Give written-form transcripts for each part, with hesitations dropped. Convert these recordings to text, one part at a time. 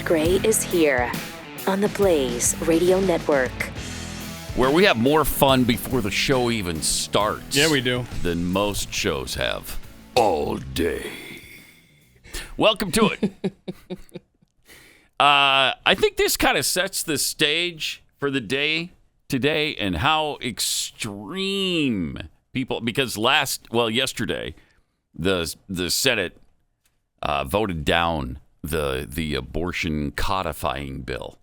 Scott Gray is here on the Blaze Radio Network, where we have more fun before the show even starts. Yeah, we do. Than most shows have all day. Welcome to it. I think this kind of sets the stage for the day today and how extreme people, because yesterday, the Senate voted down the abortion codifying bill.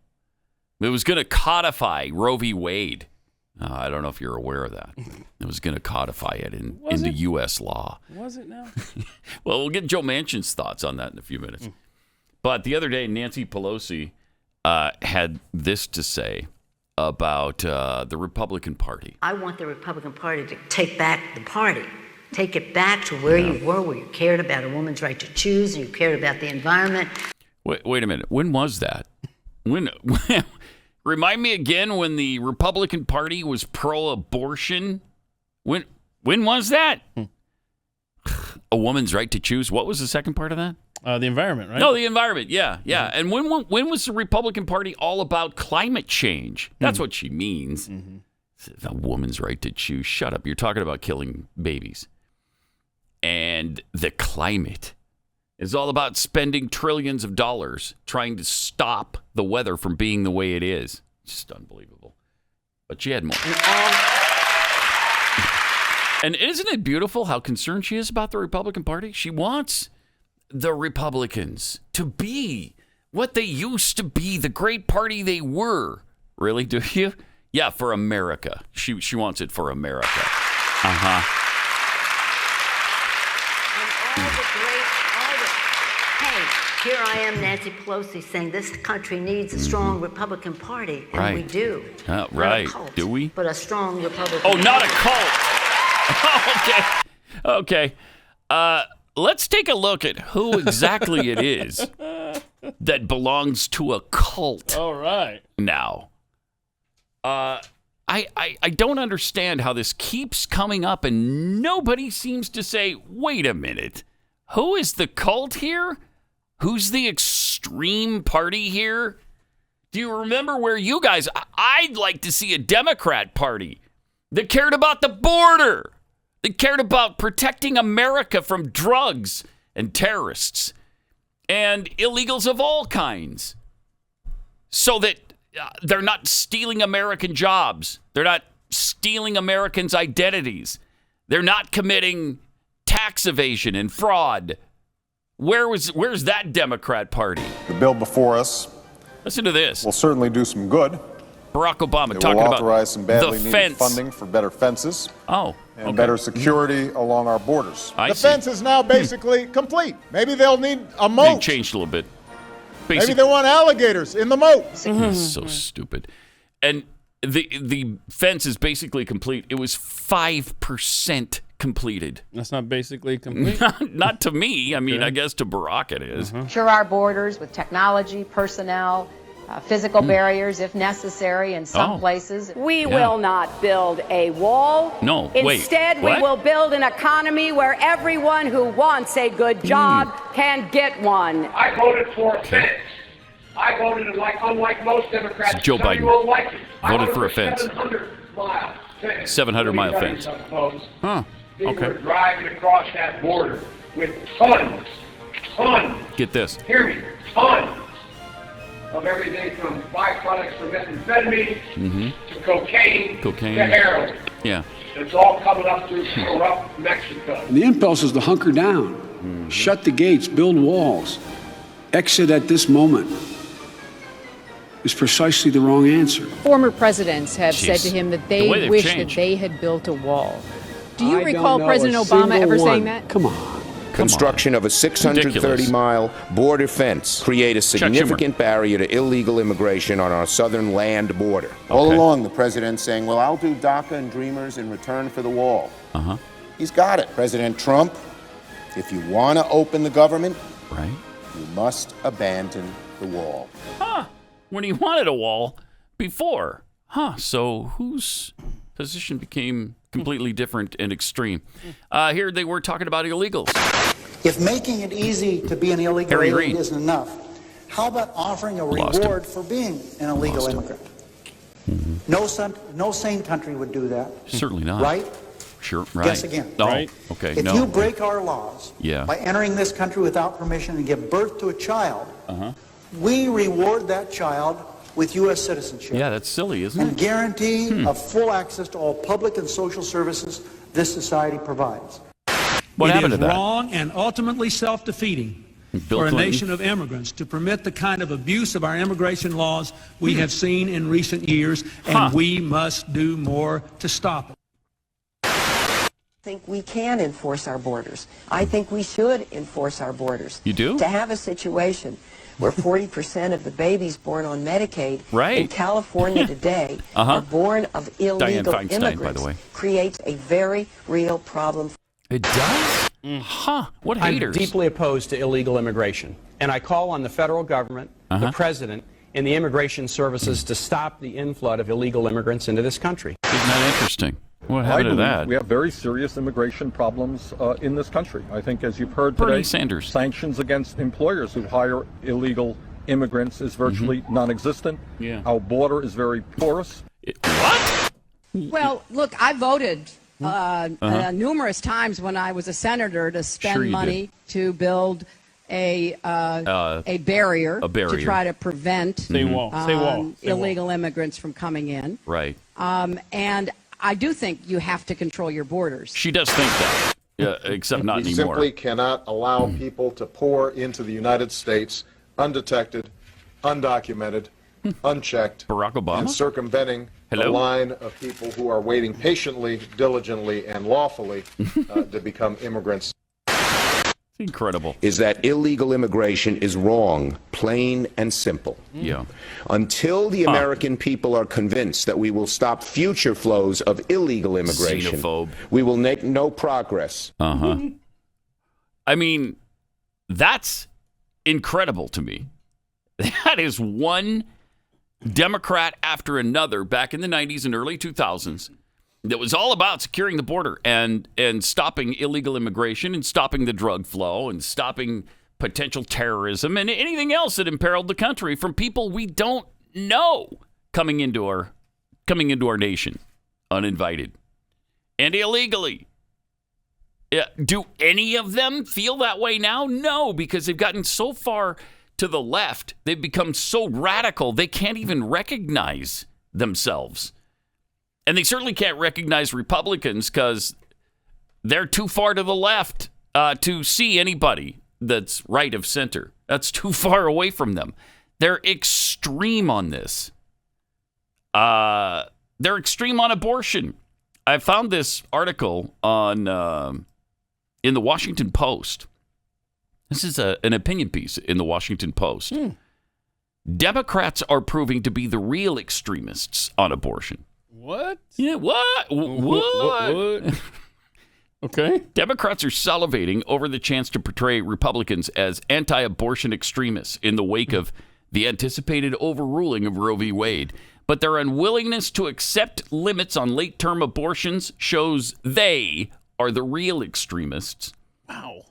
It was going to codify Roe v. Wade. I don't know if you're aware of that. It was going to codify it into U.S. law. Was it now? Well, we'll get Joe Manchin's thoughts on that in a few minutes. But the other day, Nancy Pelosi had this to say about the Republican Party. I want the Republican Party to take back the party. Take it back to where you were, where you cared about a woman's right to choose, and you cared about the environment. Wait a minute. When was that? When? Remind me again when the Republican Party was pro-abortion. When was that? A woman's right to choose. What was the second part of that? The environment, right? No, the environment. Yeah. And when was the Republican Party all about climate change? That's what she means. A woman's right to choose. Shut up. You're talking about killing babies. And the climate is all about spending trillions of dollars trying to stop the weather from being the way it is. Just unbelievable. But she had more. And isn't it beautiful how concerned she is about the Republican Party? She wants the Republicans to be what they used to be, the great party they were. Really, do you? Yeah, for America. She wants it for America. Uh-huh. Hey, here I am, Nancy Pelosi, saying this country needs a strong Republican Party, and we do. Right. Not a cult, do we? But a strong Republican Party. Oh, not a cult. Okay. Let's take a look at who exactly it is that belongs to a cult. All right. Now, I don't understand how this keeps coming up and nobody seems to say, wait a minute, who is the cult here? Who's the extreme party here? Do you remember where you guys, I'd like to see a Democrat party that cared about the border, that cared about protecting America from drugs and terrorists and illegals of all kinds so that they're not stealing American jobs. They're not stealing Americans' identities. They're not committing tax evasion and fraud. Where's that Democrat Party? The bill before us. Listen to this. Will certainly do some good. Barack Obama it talking will about authorize some badly the needed fence. funding for better fences. And better security along our borders. The fence is now basically complete. Maybe they'll need a moat. They changed a little bit. Maybe they want alligators in the moat. So stupid. And the fence is basically complete. It was 5% completed. That's not basically complete? Not to me. I mean, I guess to Barack it is. Secure our borders with technology, personnel, physical barriers if necessary in some places. We will not build a wall. No, Instead, we will build an economy where everyone who wants a good job can get one. I voted for a fence. I voted unlike most Democrats. So Joe Biden won't like it. voted for a fence. 700-mile fence. 700-mile fence. Huh. People were driving across that border with tons. Get this. Hear me. Tons of everything from byproducts from methamphetamine to cocaine to heroin. Yeah. It's all coming up through corrupt Mexico. And the impulse is to hunker down, shut the gates, build walls, exit at this moment is precisely the wrong answer. Former presidents have said to him that they wish that they had built a wall. Do you recall President Obama ever saying that? Come on. Construction of a 630-mile border fence create a significant barrier to illegal immigration on our southern land border. All along, the president's saying, well, I'll do DACA and Dreamers in return for the wall. He's got it. President Trump, if you want to open the government, you must abandon the wall. When he wanted a wall before. So whose position became completely different and extreme? Here they were talking about illegals. If making it easy to be an illegal alien isn't enough, How about offering a reward for being an illegal immigrant? No sane country would do that. Certainly not. Right? Sure, right. Guess again. Oh, Right. okay. If you break our laws Yeah. by entering this country without permission and give birth to a child, we reward that child with U.S. citizenship. Yeah, that's silly, isn't and it? guarantee of full access to all public and social services this society provides. What happened to It is that? wrong and ultimately self-defeating Bill for a Clinton. nation of immigrants to permit the kind of abuse of our immigration laws we have seen in recent years, and we must do more to stop it. I think we can enforce our borders. I think we should enforce our borders. You do? To have a situation where 40% of the babies born on Medicaid in California today are born of illegal immigrants creates a very real problem. It does? What haters? I'm deeply opposed to illegal immigration, and I call on the federal government, the president, and the immigration services to stop the inflood of illegal immigrants into this country. Isn't that interesting? What I happened to believe that? we have very serious immigration problems in this country. I think, as you've heard Bernie today, Sanders. sanctions against employers who hire illegal immigrants is virtually non-existent. Yeah. Our border is very porous. What? Well, look, I voted numerous times when I was a senator to spend money to build a barrier to try to prevent illegal immigrants from coming in. Right. And I do think you have to control your borders. She does think that, except not We anymore. simply cannot allow people to pour into the United States undetected, undocumented, unchecked, Barack Obama? and circumventing the line of people who are waiting patiently, diligently, and lawfully to become immigrants. Incredible. Is that illegal immigration is wrong, plain and simple. Yeah. Until the American people are convinced that we will stop future flows of illegal immigration, Xenophobe. we will make no progress. I mean, that's incredible to me. That is one Democrat after another back in the 90s and early 2000s that was all about securing the border and stopping illegal immigration and stopping the drug flow and stopping potential terrorism and anything else that imperiled the country from people we don't know coming into our nation uninvited and illegally. Do any of them feel that way now? No, because they've gotten so far to the left. They've become so radical, they can't even recognize themselves. And they certainly can't recognize Republicans because they're too far to the left to see anybody that's right of center. That's too far away from them. They're extreme on this. They're extreme on abortion. I found this article on in the Washington Post. This is an opinion piece in the Washington Post. Democrats are proving to be the real extremists on abortion. What? Yeah, what? Okay. Democrats are salivating over the chance to portray Republicans as anti-abortion extremists in the wake of the anticipated overruling of Roe v. Wade. But their unwillingness to accept limits on late-term abortions shows they are the real extremists. Wow.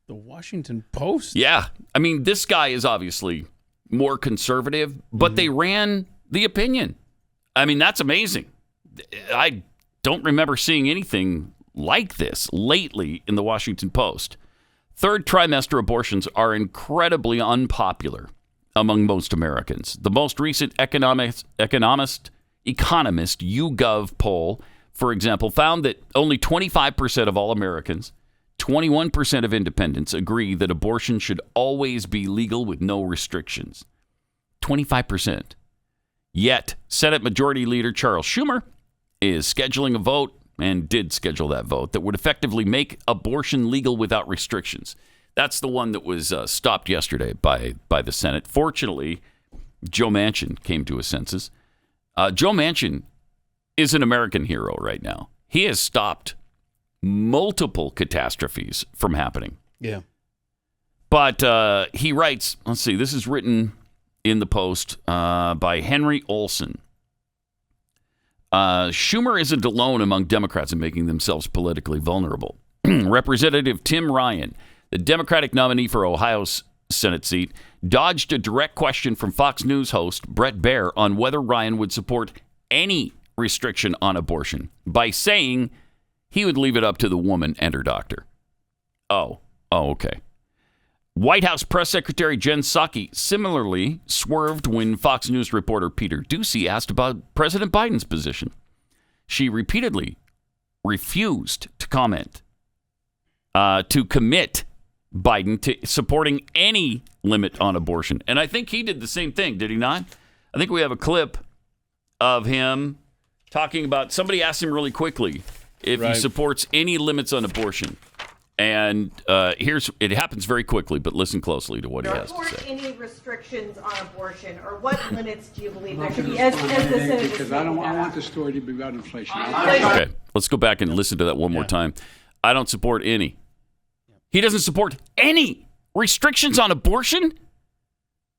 The Washington Post? Yeah. I mean, this guy is obviously more conservative, but they ran the opinion. I mean, that's amazing. I don't remember seeing anything like this lately in the Washington Post. Third trimester abortions are incredibly unpopular among most Americans. The most recent economist YouGov poll, for example, found that only 25% of all Americans, 21% of independents agree that abortion should always be legal with no restrictions. 25%. Yet, Senate Majority Leader Charles Schumer is scheduling a vote, and did schedule that vote, that would effectively make abortion legal without restrictions. That's the one that was stopped yesterday by the Senate. Fortunately, Joe Manchin came to his senses. Joe Manchin is an American hero right now. He has stopped multiple catastrophes from happening. Yeah. But he writes, let's see, this is written in the Post by Henry Olson. Schumer isn't alone among Democrats in making themselves politically vulnerable. Representative Tim Ryan, the Democratic nominee for Ohio's Senate seat, dodged a direct question from Fox News host Bret Baier on whether Ryan would support any restriction on abortion by saying he would leave it up to the woman and her doctor. Oh, okay. White House Press Secretary Jen Psaki similarly swerved when Fox News reporter Peter Doocy asked about President Biden's position. She repeatedly refused to comment, to commit Biden to supporting any limit on abortion. And I think he did the same thing, did he not? I think we have a clip of him talking about, somebody asked him really quickly if he supports any limits on abortion. And it happens very quickly, but listen closely to what he has to say. Any restrictions on abortion, or what limits do you believe there should be? As the Senate because I want the story to be about inflation. Okay, let's go back and listen to that one more time. I don't support any. He doesn't support any restrictions on abortion?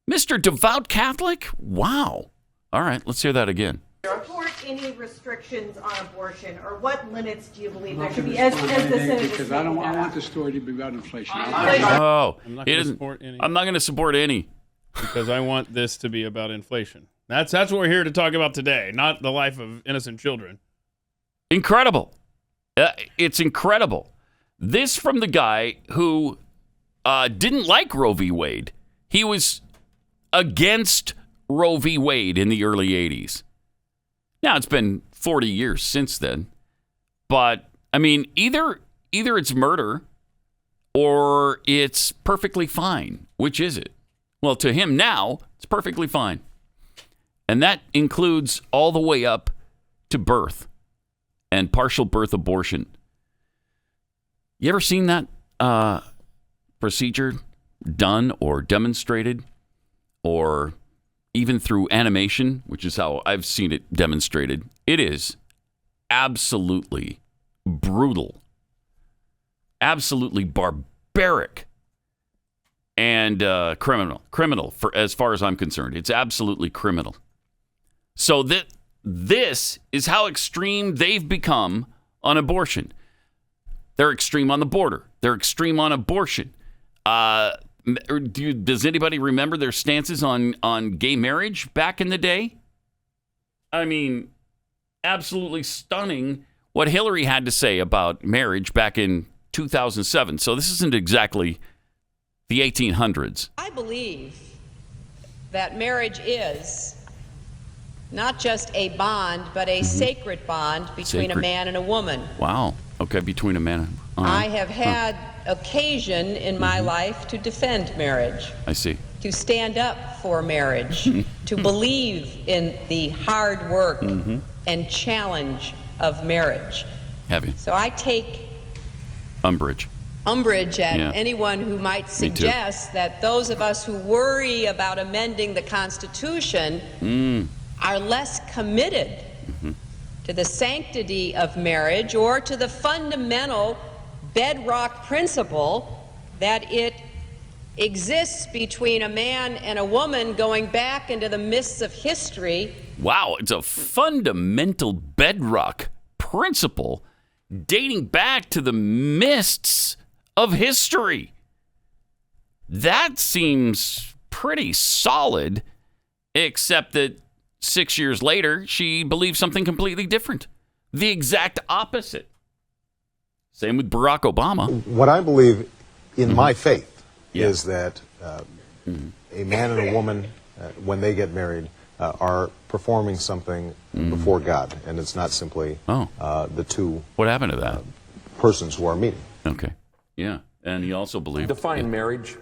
Mr. Devout Catholic? Wow. All right, let's hear that again. Support any restrictions on abortion, or what limits do you believe there should be? As the Senate because I want the story to be about inflation. Oh, I'm not going to support any. I'm not going to support any because I want this to be about inflation. That's what we're here to talk about today, not the life of innocent children. Incredible. It's incredible. This from the guy who didn't like Roe v. Wade. He was against Roe v. Wade in the early 80s. Now, it's been 40 years since then. But, I mean, either it's murder or it's perfectly fine. Which is it? Well, to him now, it's perfectly fine. And that includes all the way up to birth and partial birth abortion. You ever seen that procedure done or demonstrated, or even through animation, which is how I've seen it demonstrated? It is absolutely brutal, absolutely barbaric, and criminal for as far as I'm concerned. It's absolutely criminal. So this is how extreme they've become on abortion. They're extreme on the border. They're extreme on abortion. Does anybody remember their stances on gay marriage back in the day? I mean, absolutely stunning what Hillary had to say about marriage back in 2007. So this isn't exactly the 1800s. I believe that marriage is not just a bond, but a sacred bond between a man and a woman. Wow. Okay, between a man and a woman. I have had occasion in my life to defend marriage. I see. To stand up for marriage, to believe in the hard work and challenge of marriage. Have you? So I take umbrage at anyone who might suggest that those of us who worry about amending the Constitution are less committed to the sanctity of marriage or to the fundamental bedrock principle that it exists between a man and a woman going back into the mists of history. Wow, it's a fundamental bedrock principle dating back to the mists of history. That seems pretty solid, except that 6 years later, she believes something completely different. The exact opposite. Same with Barack Obama. What I believe in my faith is that a man and a woman, when they get married, are performing something before God, and it's not simply the two. What happened to that? Persons who are meeting. Okay. Yeah, and he also believed. Define marriage.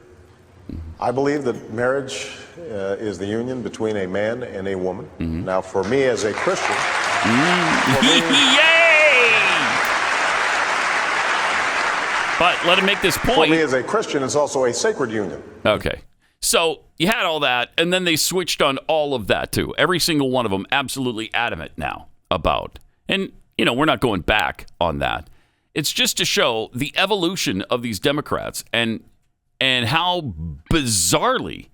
I believe that marriage is the union between a man and a woman. Now, for me as a Christian, but let him make this point. For me as a Christian, it's also a sacred union. Okay. So you had all that, and then they switched on all of that, too. Every single one of them absolutely adamant now about. And, you know, we're not going back on that. It's just to show the evolution of these Democrats and how bizarrely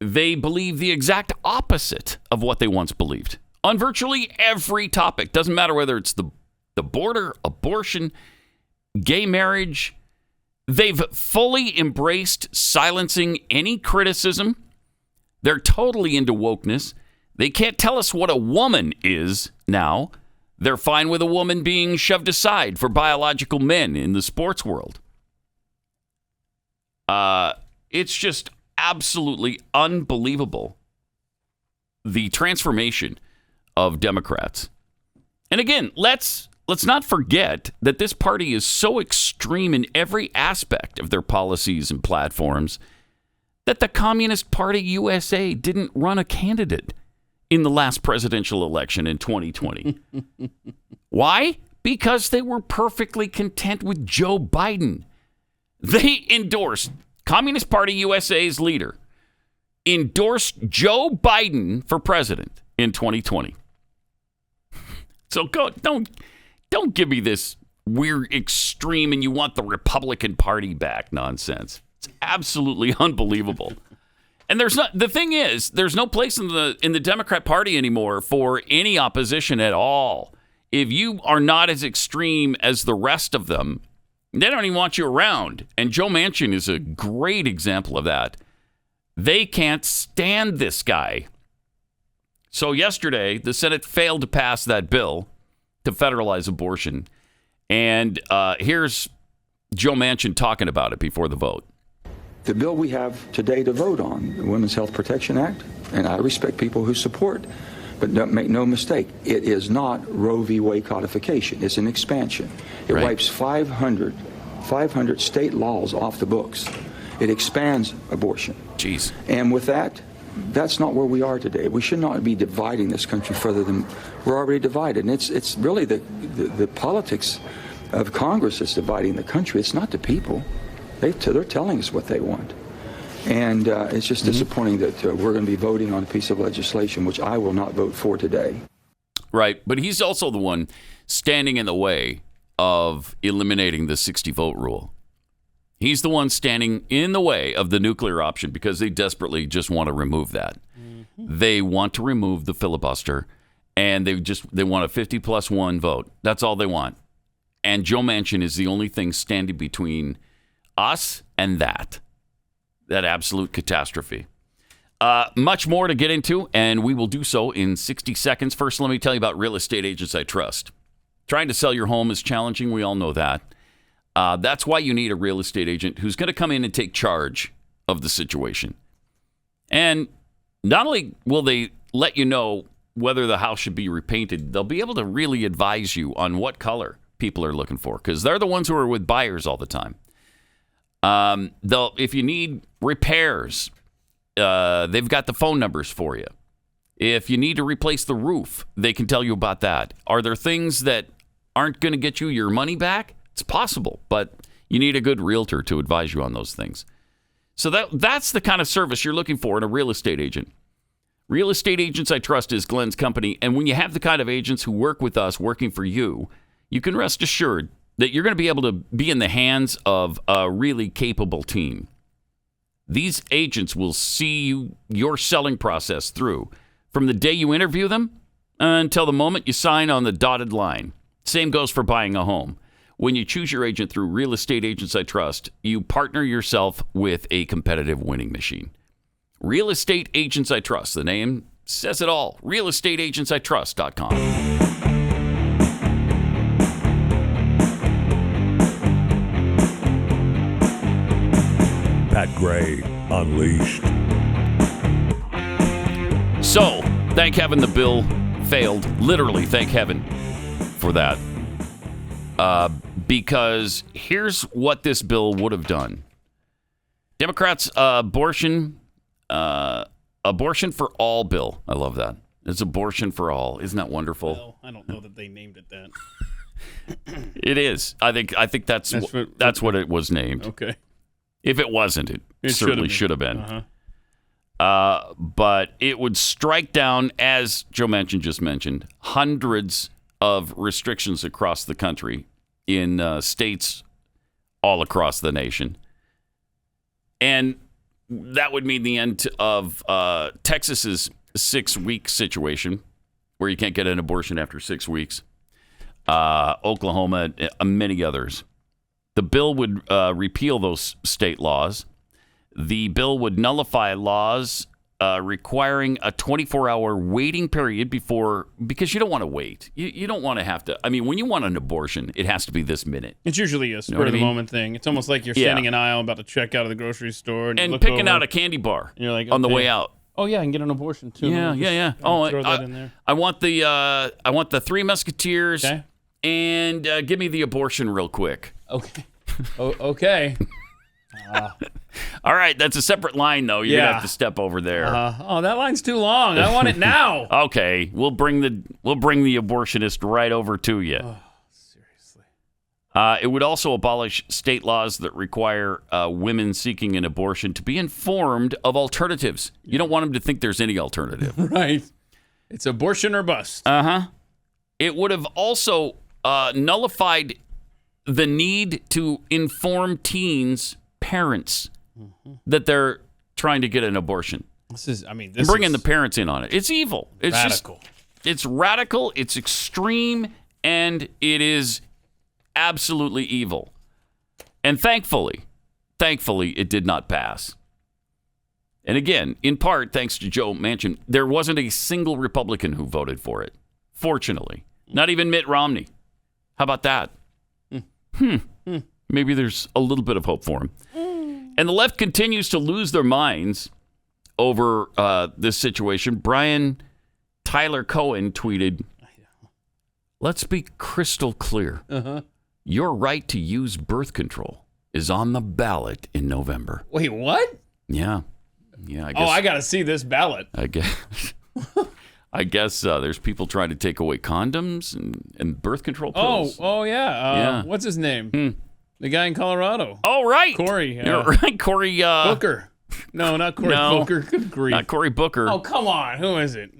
they believe the exact opposite of what they once believed on virtually every topic. Doesn't matter whether it's the border, abortion, gay marriage, They've fully embraced silencing any criticism. They're totally into wokeness. They can't tell us what a woman is now. They're fine with a woman being shoved aside for biological men in the sports world. It's just absolutely unbelievable, the transformation of Democrats. And again, let's not forget that this party is so extreme in every aspect of their policies and platforms that the Communist Party USA didn't run a candidate in the last presidential election in 2020. Why? Because they were perfectly content with Joe Biden. They endorsed, Communist Party USA's leader endorsed Joe Biden for president in 2020. So don't give me this weird extreme and you want the Republican Party back nonsense. It's absolutely unbelievable. And the thing is, there's no place in the Democrat Party anymore for any opposition at all. If you are not as extreme as the rest of them, they don't even want you around. And Joe Manchin is a great example of that. They can't stand this guy. So yesterday, the Senate failed to pass that bill to federalize abortion. And here's Joe Manchin talking about it before the vote. The bill we have today to vote on, the Women's Health Protection Act, and I respect people who support, but don't make no mistake, it is not Roe v. Wade codification. It's an expansion. It wipes 500 state laws off the books. It expands abortion. Jeez. And with that, that's not where we are today. We should not be dividing this country further than we're already divided. And it's really the politics of Congress that's dividing the country. It's not the people. They're telling us what they want. And it's just disappointing that we're going to be voting on a piece of legislation which I will not vote for today. Right. But he's also the one standing in the way of eliminating the 60-vote rule. He's the one standing in the way of the nuclear option because they desperately just want to remove that. Mm-hmm. They want to remove the filibuster, and they want a 50+1 vote. That's all they want. And Joe Manchin is the only thing standing between us and that absolute catastrophe. Much more to get into, and we will do so in 60 seconds. First, let me tell you about Real Estate Agents I Trust. Trying to sell your home is challenging. We all know that. That's why you need a real estate agent who's going to come in and take charge of the situation. And not only will they let you know whether the house should be repainted, they'll be able to really advise you on what color people are looking for because they're the ones who are with buyers all the time. If you need repairs, they've got the phone numbers for you. If you need to replace the roof, they can tell you about that. Are there things that aren't going to get you your money back? It's possible, but you need a good realtor to advise you on those things. So that's the kind of service you're looking for in a real estate agent. Real Estate Agents I Trust is Glenn's company, and when you have the kind of agents who work with us working for you, you can rest assured that you're going to be able to be in the hands of a really capable team. These agents will see your selling process through from the day you interview them until the moment you sign on the dotted line. Same goes for buying a home. When you choose your agent through Real Estate Agents I Trust, you partner yourself with a competitive winning machine. Real Estate Agents I Trust. The name says it all. RealestateAgentsITrust.com. Pat Gray Unleashed. So, thank heaven the bill failed. Literally, thank heaven for that. Because here's what this bill would have done. Democrats, abortion for all bill. I love that. It's abortion for all. Isn't that wonderful? Well, I don't know that they named it that. It is. I think that's what it was named. Okay. If it wasn't, it certainly should have been. Uh-huh. But it would strike down, as Joe Manchin just mentioned, hundreds of restrictions across the country in states all across the nation. And that would mean the end of Texas's 6-week situation, where you can't get an abortion after 6 weeks. Oklahoma, and many others. The bill would repeal those state laws. The bill would nullify laws requiring a 24-hour waiting period because you don't want to wait. You don't want to have to. I mean, when you want an abortion, it has to be this minute. It's usually a spur-of-the-moment thing. It's almost like you're standing in an aisle about to check out of the grocery store. And picking out a candy bar and you're like, on the way out. Oh, yeah, I can get an abortion, too. Yeah. Oh, throw that in there. I want the Three Musketeers, and give me the abortion real quick. Okay. Okay. All right, that's a separate line, though. You're gonna have to step over there. That line's too long. I want it now. Okay, we'll bring the abortionist right over to you. Oh, seriously. It would also abolish state laws that require women seeking an abortion to be informed of alternatives. You don't want them to think there's any alternative. Right. It's abortion or bust. It would have also nullified the need to inform teens' parents that they're trying to get an abortion. Bringing the parents in on it. It's evil. It's radical. It's radical. It's extreme, and it is absolutely evil. And thankfully, it did not pass. And again, in part thanks to Joe Manchin, there wasn't a single Republican who voted for it. Fortunately, not even Mitt Romney. How about that? Maybe there's a little bit of hope for him. And the left continues to lose their minds over this situation. Brian Tyler Cohen tweeted, "Let's be crystal clear. Your right to use birth control is on the ballot in November." Wait, what? Yeah. I guess, I got to see this ballot. I guess there's people trying to take away condoms and birth control pills. Yeah. What's his name? The guy in Colorado. Oh, right. Corey. You're right, Corey. Booker. No, not Corey Booker. Good grief. Not Cory Booker. Oh, come on. Who is it?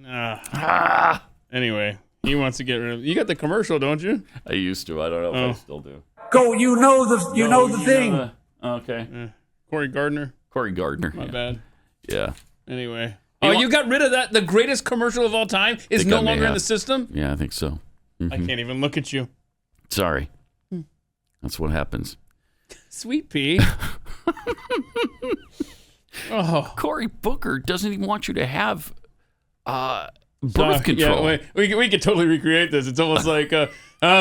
Anyway, he wants to get rid of. You got the commercial, don't you? I used to. I don't know if I still do. Go. You know the thing. Okay. Corey Gardner. My bad. Yeah. Anyway. You got rid of that? The greatest commercial of all time is no longer in the system? Yeah, I think so. I can't even look at you. Sorry. That's what happens. Sweet pea. Cory Booker doesn't even want you to have birth control. Yeah, we could totally recreate this. It's almost like,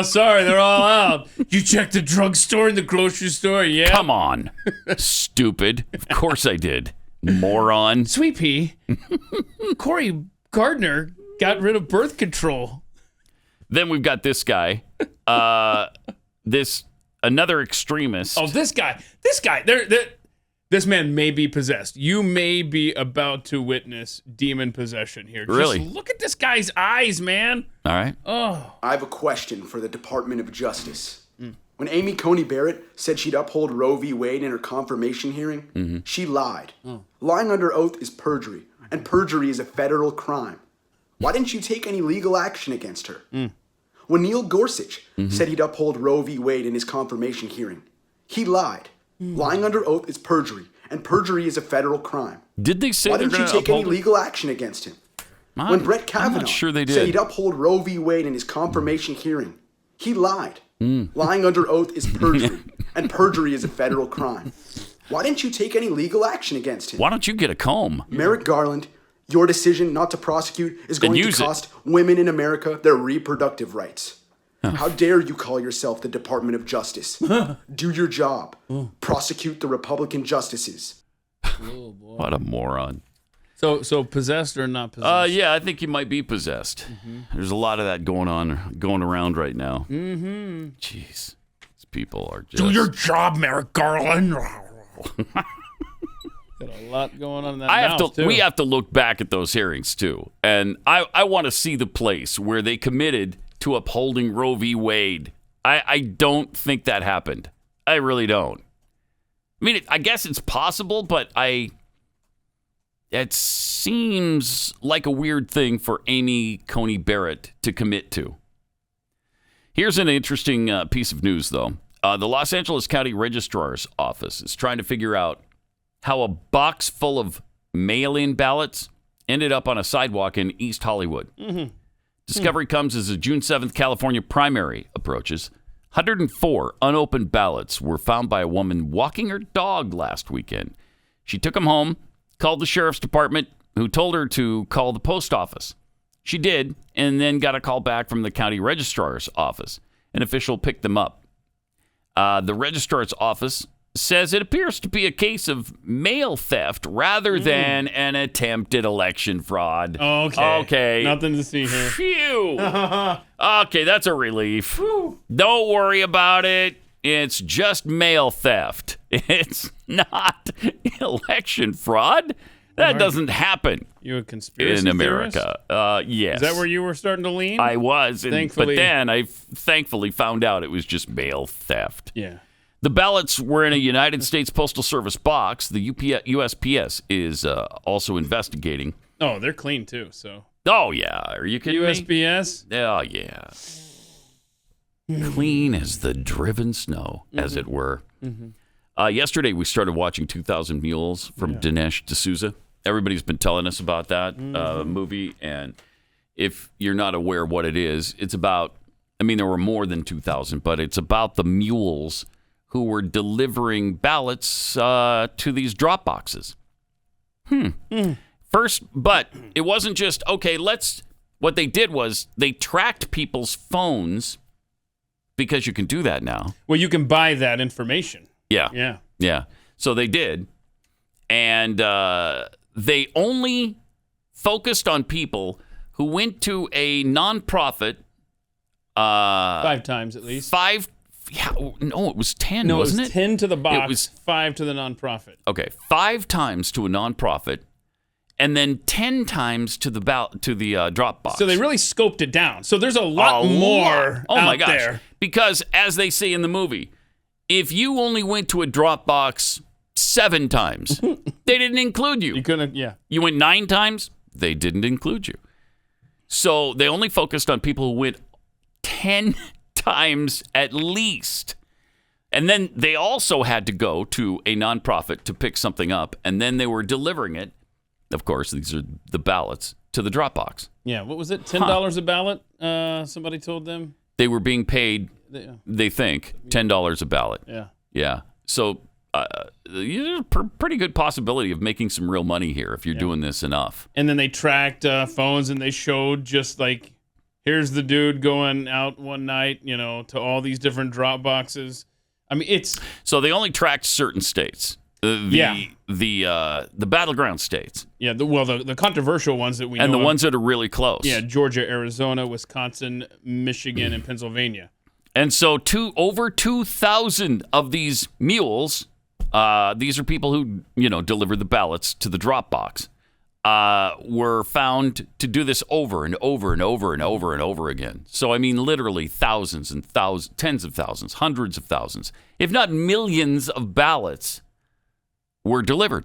sorry, they're all out. You checked the drugstore and the grocery store, yeah? Come on, stupid. Of course I did, moron. Sweet pea. Cory Gardner got rid of birth control. Then we've got this guy, another extremist. Oh, this guy. This man may be possessed. You may be about to witness demon possession here. Really? Just look at this guy's eyes, man. All right. Oh. I have a question for the Department of Justice. When Amy Coney Barrett said she'd uphold Roe v. Wade in her confirmation hearing, she lied. Lying under oath is perjury, and perjury is a federal crime. Why didn't you take any legal action against her? When Neil Gorsuch said he'd uphold Roe v. Wade in his confirmation hearing, he lied. Lying under oath is perjury, and perjury is a federal crime. Did they say Why didn't you take any legal action against him? When Brett Kavanaugh said he'd uphold Roe v. Wade in his confirmation hearing, he lied. Lying under oath is perjury, and perjury is a federal crime. Why didn't you take any legal action against him? Why don't you get a comb? Merrick Garland, your decision not to prosecute is going to cost women in America their reproductive rights. How dare you call yourself the Department of Justice? Do your job. Prosecute the Republican justices. Oh, boy. What a moron. So possessed or not possessed? Yeah, I think you might be possessed. There's a lot of that going around right now. Jeez. These people are just... Do your job, Merrick Garland. Got a lot going on in that We have to look back at those hearings, too. And I want to see the place where they committed to upholding Roe v. Wade. I don't think that happened. I really don't. I mean, I guess it's possible, but it seems like a weird thing for Amy Coney Barrett to commit to. Here's an interesting piece of news, though. The Los Angeles County Registrar's Office is trying to figure out how a box full of mail-in ballots ended up on a sidewalk in East Hollywood. Discovery comes as the June 7th California primary approaches. 104 unopened ballots were found by a woman walking her dog last weekend. She took them home, called the sheriff's department, who told her to call the post office. She did, and then got a call back from the county registrar's office. An official picked them up. The registrar's office says it appears to be a case of mail theft rather than an attempted election fraud. Okay. Nothing to see here. Phew. Okay, that's a relief. Don't worry about it. It's just mail theft. It's not election fraud. That doesn't happen. You a conspiracy in America? Yes. Is that where you were starting to lean? I was, Thankfully. but then I thankfully found out it was just mail theft. Yeah. The ballots were in a United States Postal Service box. The USPS is also investigating. Oh, they're clean too. So. Oh yeah, are you kidding me? USPS? Oh yeah. Clean as the driven snow, as it were. Yesterday we started watching 2,000 Mules from Dinesh D'Souza. Everybody's been telling us about that movie, and if you're not aware what it is, it's about. I mean, there were more than 2,000, but it's about the mules who were delivering ballots to these drop boxes. First, but it wasn't just, okay, what they did was they tracked people's phones, because you can do that now. Well, you can buy that information. Yeah. So they did. And they only focused on people who went to a nonprofit. 5 times at least. No, it was 10, no, wasn't it? Was 10 to the box, it was 5 to the nonprofit. Okay, 5 times to a nonprofit, and then 10 times to the drop box. So they really scoped it down. So there's a lot more out there. Because as they say in the movie, if you only went to a drop box 7 times, they didn't include you. You couldn't, yeah. You went 9 times, they didn't include you. So they only focused on people who went 10 times at least. And then they also had to go to a nonprofit to pick something up, and then they were delivering it. Of course, these are the ballots to the drop box. Yeah, what was it? $10 a ballot? Somebody told them? They were being paid, they think, $10 a ballot. Yeah. So there's a pretty good possibility of making some real money here if you're doing this enough. And then they tracked phones, and they showed just like, here's the dude going out one night, to all these different drop boxes. I mean, it's... So they only tracked certain states. The battleground states. Yeah, the controversial ones that we know. And the ones that are really close. Yeah, Georgia, Arizona, Wisconsin, Michigan, and Pennsylvania. And so over 2,000 of these mules, these are people who, deliver the ballots to the drop box, were found to do this over and over and over and over and over again. So, I mean, literally thousands and thousands, tens of thousands, hundreds of thousands, if not millions of ballots were delivered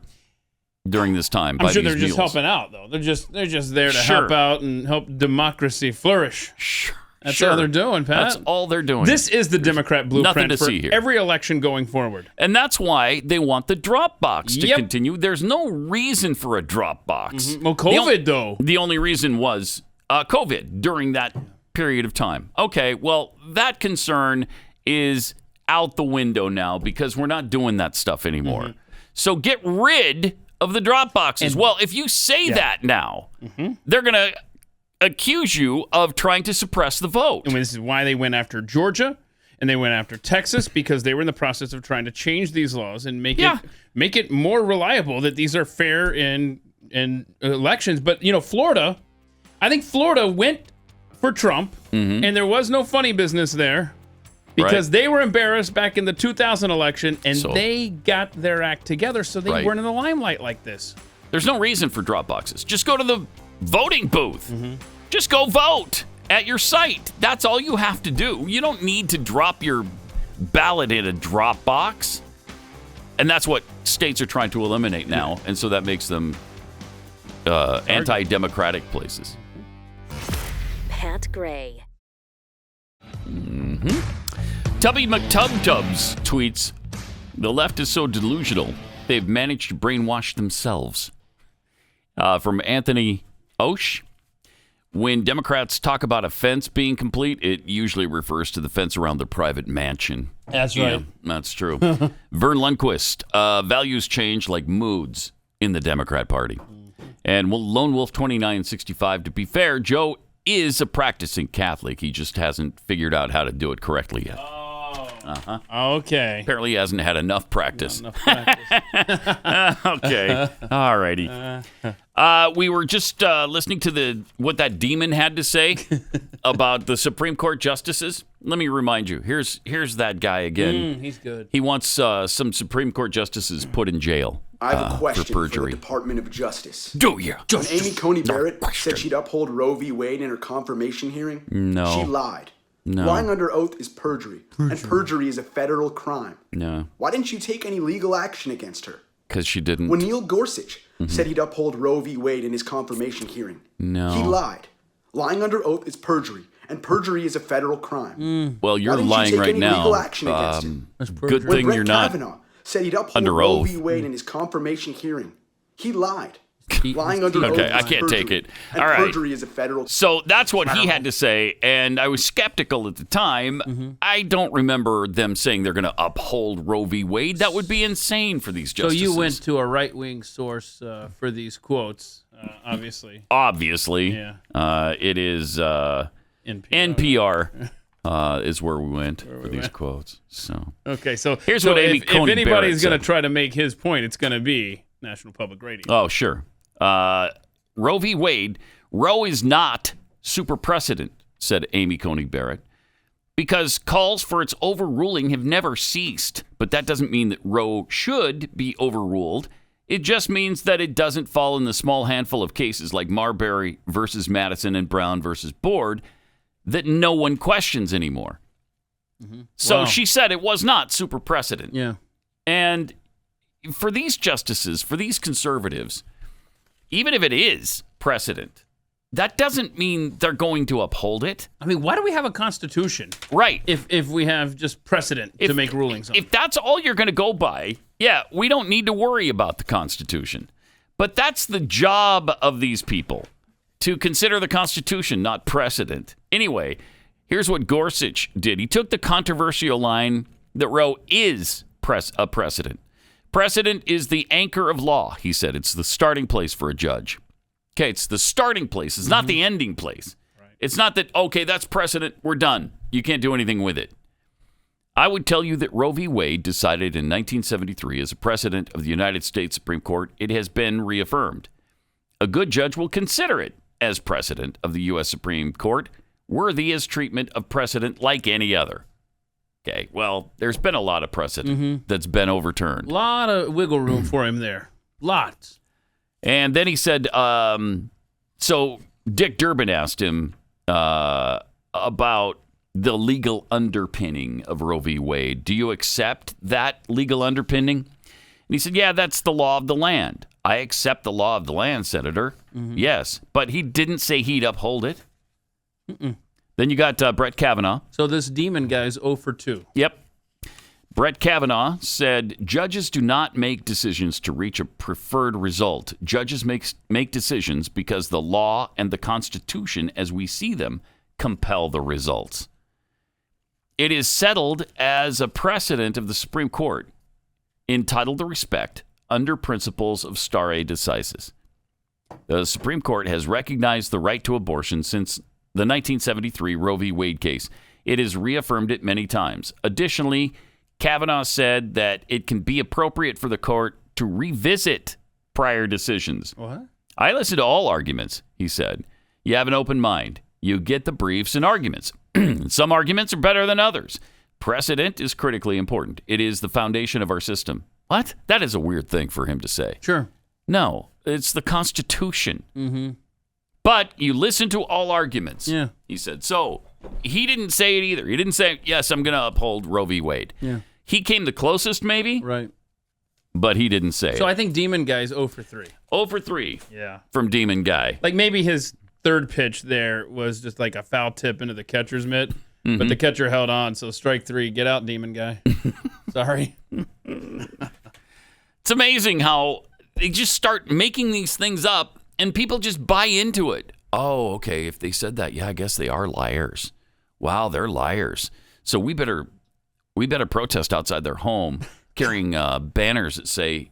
during this time. I'm sure they're just helping out, though. They're just there to help out and help democracy flourish. That's all they're doing, Pat. That's all they're doing. This is the Democrat blueprint nothing to for see here. Every election going forward. And that's why they want the drop box to continue. There's no reason for a drop box. Well, COVID, though. The only reason was COVID during that period of time. Okay, well, that concern is out the window now because we're not doing that stuff anymore. So get rid of the drop boxes. Well, if you say that now, they're going to accuse you of trying to suppress the vote. And this is why they went after Georgia and they went after Texas, because they were in the process of trying to change these laws and make it more reliable that these are fair in elections. But, Florida, I think Florida went for Trump, and there was no funny business there. Because they were embarrassed back in the 2000 election, and they got their act together, so they weren't in the limelight like this. There's no reason for drop boxes. Just go to the voting booth. Just go vote at your site. That's all you have to do. You don't need to drop your ballot in a drop box. And that's what states are trying to eliminate now, and so that makes them anti-democratic places. Pat Gray. Tubby McTubtubs tweets, "The left is so delusional, they've managed to brainwash themselves." From Anthony Osh, When Democrats talk about a fence being complete, it usually refers to the fence around their private mansion. That's right. That's true. Vern Lundquist, values change like moods in the Democrat Party. And Lone Wolf 2965, to be fair, Joe is a practicing Catholic. He just hasn't figured out how to do it correctly yet. Uh-huh. Okay. Apparently he hasn't had enough practice. Okay. All righty. We were just listening to what that demon had to say about the Supreme Court justices. Let me remind you. Here's that guy again. He's good. He wants some Supreme Court justices put in jail I have a question for perjury. the Department of Justice. Do you? When Amy Coney Barrett said she'd uphold Roe v. Wade in her confirmation hearing, No. she lied. No. Lying under oath is perjury, and perjury is a federal crime. No. Why didn't you take any legal action against her? Because she didn't. When Neil Gorsuch said he'd uphold Roe v. Wade in his confirmation hearing, No. he lied. Lying under oath is perjury, and perjury is a federal crime. Well, you're Why didn't lying you take right any now. legal action against him? Good When thing Brett you're not Kavanaugh said he'd uphold under Roe oath. v. Wade in his confirmation hearing, he lied. Lying under oath Okay, is I can't perjury, take it. and All right. perjury is a federal. So that's what he had to say, and I was skeptical at the time. I don't remember them saying they're going to uphold Roe v. Wade. That would be insane for these justices. So you went to a right-wing source for these quotes, obviously. Obviously. Yeah. It is NPR is where we went for these quotes. So Okay, so here's so what Amy if Coney anybody's Barrett going to said. try to make his point, it's going to be National Public Radio. Oh, sure. Roe v. Wade. Roe is not super precedent, said Amy Coney Barrett, because calls for its overruling have never ceased. But that doesn't mean that Roe should be overruled. It just means that it doesn't fall in the small handful of cases like Marbury versus Madison and Brown versus Board that no one questions anymore. So Wow. she said it was not super precedent. Yeah. And for these justices, for these conservatives, even if it is precedent, that doesn't mean they're going to uphold it. I mean, why do we have a constitution? Right. If we have just precedent to make rulings on. If that's all you're going to go by, yeah, we don't need to worry about the Constitution. But that's the job of these people, to consider the Constitution, not precedent. Anyway, here's what Gorsuch did. He took the controversial line that Roe is a precedent. Precedent is the anchor of law, he said. It's the starting place for a judge. Okay, it's the starting place. It's not the ending place. Right. It's not that, okay, that's precedent. We're done. You can't do anything with it. I would tell you that Roe v. Wade, decided in 1973 as a precedent of the United States Supreme Court, it has been reaffirmed. A good judge will consider it as precedent of the U.S. Supreme Court, worthy as treatment of precedent like any other. Okay, well, there's been a lot of precedent that's been overturned. A lot of wiggle room for him there. Lots. And then he said, so Dick Durbin asked him about the legal underpinning of Roe v. Wade. Do you accept that legal underpinning? And he said, yeah, that's the law of the land. I accept the law of the land, Senator. Yes, but he didn't say he'd uphold it. Then you got Brett Kavanaugh. So this demon guy's 0 for 2. Yep. Brett Kavanaugh said, judges do not make decisions to reach a preferred result. Judges make decisions because the law and the Constitution, as we see them, compel the results. It is settled as a precedent of the Supreme Court, entitled to respect under principles of stare decisis. The Supreme Court has recognized the right to abortion since the 1973 Roe v. Wade case. It has reaffirmed it many times. Additionally, Kavanaugh said that it can be appropriate for the court to revisit prior decisions. What? I listen to all arguments, he said. You have an open mind. You get the briefs and arguments. Some arguments are better than others. Precedent is critically important. It is the foundation of our system. What? That is a weird thing for him to say. Sure. No, it's the Constitution. But you listen to all arguments, he said. So he didn't say it either. He didn't say, yes, I'm going to uphold Roe v. Wade. Yeah. He came the closest, maybe. Right. But he didn't say it. So I think Demon Guy's 0 for 3. 0 for 3 Yeah. from Demon Guy. Like maybe his third pitch there was just like a foul tip into the catcher's mitt, but the catcher held on. So strike 3. Get out, Demon Guy. Sorry. It's amazing how they just start making these things up and people just buy into it. Oh, okay. If they said that, yeah, I guess they are liars. Wow, they're liars. So we better protest outside their home carrying banners that say,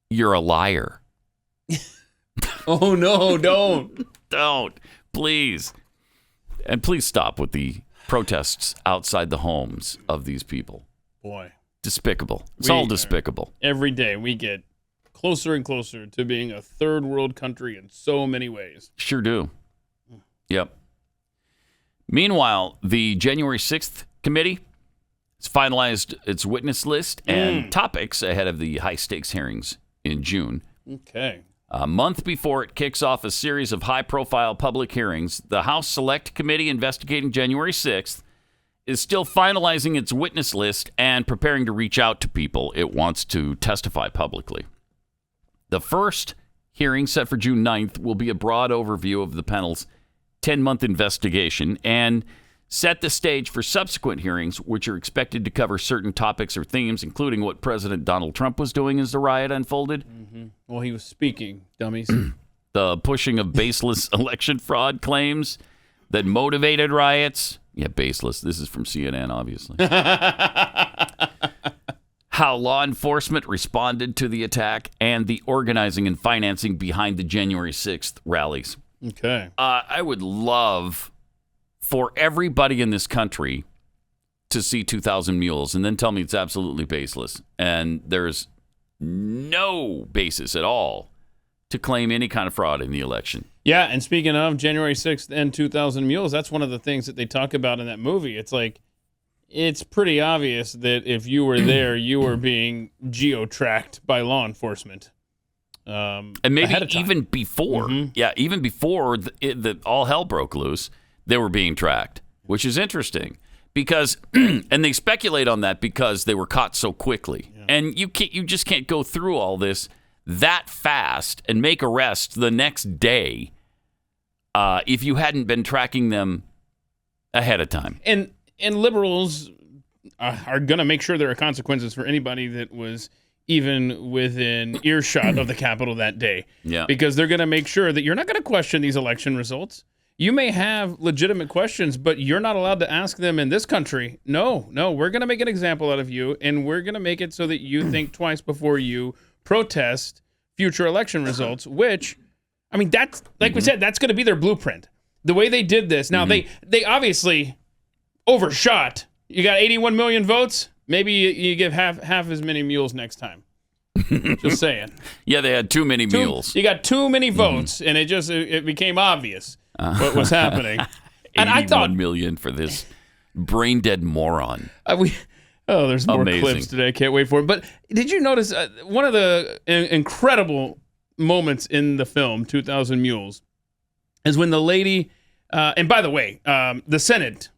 "You're a liar." Oh, no, don't. Don't, please. And please stop with the protests outside the homes of these people. Boy. Despicable. It's all despicable. Every day we get closer and closer to being a third world country in so many ways. Sure do. Yep. Meanwhile, the January 6th committee has finalized its witness list and topics ahead of the high-stakes hearings in June. Okay. A month before it kicks off a series of high-profile public hearings, the House Select Committee investigating January 6th is still finalizing its witness list and preparing to reach out to people it wants to testify publicly. The first hearing, set for June 9th, will be a broad overview of the panel's 10-month investigation and set the stage for subsequent hearings, which are expected to cover certain topics or themes, including what President Donald Trump was doing as the riot unfolded. Well, he was speaking, dummies. The pushing of baseless election fraud claims that motivated riots. Yeah, baseless. This is from CNN, obviously. How law enforcement responded to the attack and the organizing and financing behind the January 6th rallies. Okay. I would love for everybody in this country to see 2,000 Mules and then tell me it's absolutely baseless. And there's no basis at all to claim any kind of fraud in the election. Yeah, and speaking of January 6th and 2,000 Mules, that's one of the things that they talk about in that movie. It's like, it's pretty obvious that if you were there, you were being geo-tracked by law enforcement. And maybe even before, even before the all hell broke loose, they were being tracked, which is interesting because, and they speculate on that because they were caught so quickly. Yeah. And you just can't go through all this that fast and make arrests the next day if you hadn't been tracking them ahead of time. And liberals are going to make sure there are consequences for anybody that was even within earshot of the Capitol that day. Yeah. Because they're going to make sure that you're not going to question these election results. You may have legitimate questions, but you're not allowed to ask them in this country. No, we're going to make an example out of you, and we're going to make it so that you think twice before you protest future election results, which, I mean, that's, like we said, that's going to be their blueprint. The way they did this. Now, they obviously overshot. You got 81 million votes. Maybe you give half as many mules next time. Just saying. Yeah, they had too many mules. You got too many votes, and it became obvious what was happening. And I thought 81 million for this brain dead moron. There's more clips today. I can't wait for it. But did you notice one of the incredible moments in the film 2,000 Mules is when the lady, and by the way, the Senate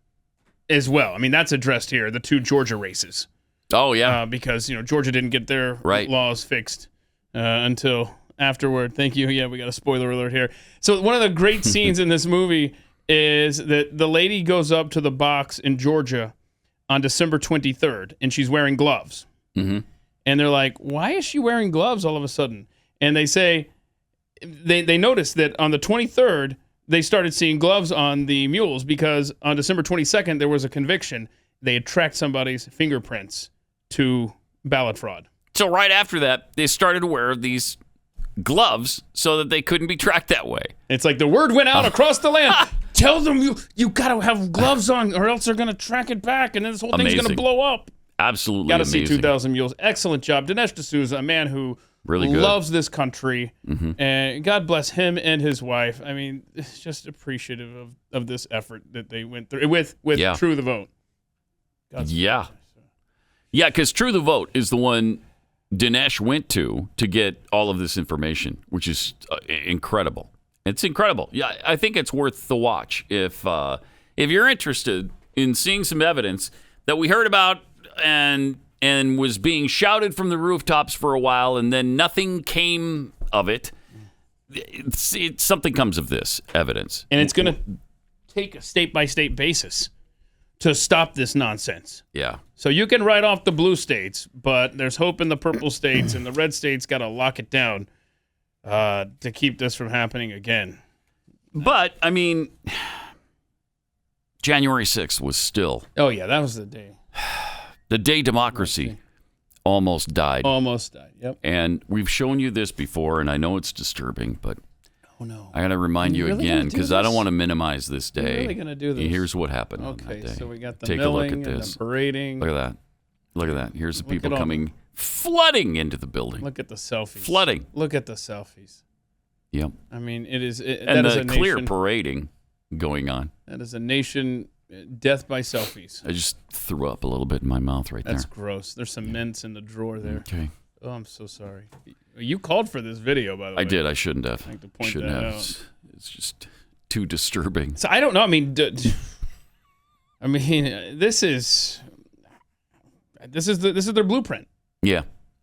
as well. I mean, that's addressed here, the two Georgia races. Oh, yeah. Because, Georgia didn't get their laws fixed until afterward. Thank you. Yeah, we got a spoiler alert here. So one of the great scenes in this movie is that the lady goes up to the box in Georgia on December 23rd, and she's wearing gloves. Mm-hmm. And they're like, why is she wearing gloves all of a sudden? And they say, they noticed that on the 23rd, they started seeing gloves on the mules because on December 22nd, there was a conviction. They had tracked somebody's fingerprints to ballot fraud. So right after that, they started to wear these gloves so that they couldn't be tracked that way. It's like the word went out across the land. Tell them you got to have gloves on or else they're going to track it back and then this whole thing's going to blow up. Absolutely Got to amazing. see 2,000 Mules. Excellent job. Dinesh D'Souza, a man who really loves this country. And God bless him and his wife. I mean, it's just appreciative of this effort that they went through with True the Vote. Yeah, because True the Vote is the one Dinesh went to get all of this information, which is incredible. It's incredible. Yeah, I think it's worth the watch if you're interested in seeing some evidence that we heard about and was being shouted from the rooftops for a while, and then nothing came of it. Something comes of this evidence, and it's going to take a state-by-state basis to stop this nonsense. Yeah. So you can write off the blue states, but there's hope in the purple states, and the red states got to lock it down to keep this from happening again. But, I mean, January 6th was still... Oh, yeah, that was the day. The day democracy almost died. Almost died, yep. And we've shown you this before, and I know it's disturbing, but oh, no. I got to remind you really again, because I don't want to minimize this day. You're really going to do this? Here's what happened on that Okay, day. so we got the Take milling a look at and this. the parading. Look at that. Look at that. Here's the Look people at all coming, flooding into the building. Look at the selfies. Flooding. Look at the selfies. Yep. I mean, it is... and the clear parading going on. That is a nation... Death by selfies. I just threw up a little bit in my mouth right That's there. gross. There's some mints in the drawer there. Okay. Oh, I'm so sorry. You called for this video, by the way. I did. I shouldn't have. I like to point Shouldn't that have. out. It's just too disturbing. So I don't know. I mean, this is their blueprint. Yeah.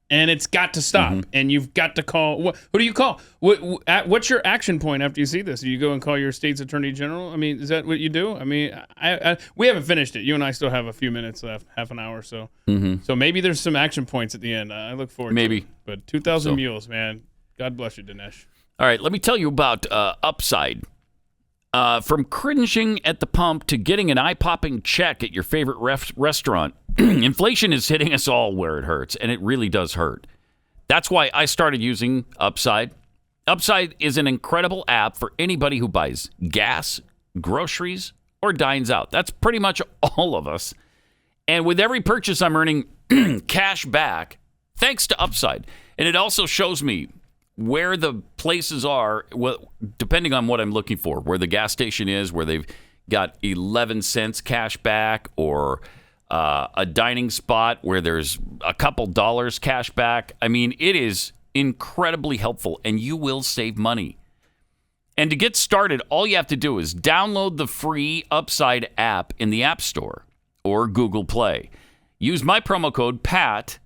And it's got to stop. Mm-hmm. And you've got to call. Who do you call? What's your action point after you see this? Do you go and call your state's attorney general? I mean, is that what you do? I mean, we haven't finished it. You and I still have a few minutes left, half an hour or so. Mm-hmm. So maybe there's some action points at the end. I look forward to it. But 2,000 mules, man. God bless you, Dinesh. All right, let me tell you about Upside. From cringing at the pump to getting an eye-popping check at your favorite restaurant, inflation is hitting us all where it hurts, and it really does hurt. That's why I started using Upside. Upside is an incredible app for anybody who buys gas, groceries, or dines out. That's pretty much all of us. And with every purchase, I'm earning cash back thanks to Upside. And it also shows me where the places are, depending on what I'm looking for, where the gas station is, where they've got 11 cents cash back, or a dining spot where there's a couple dollars cash back. I mean, it is incredibly helpful, and you will save money. And to get started, all you have to do is download the free Upside app in the App Store or Google Play. Use my promo code PAT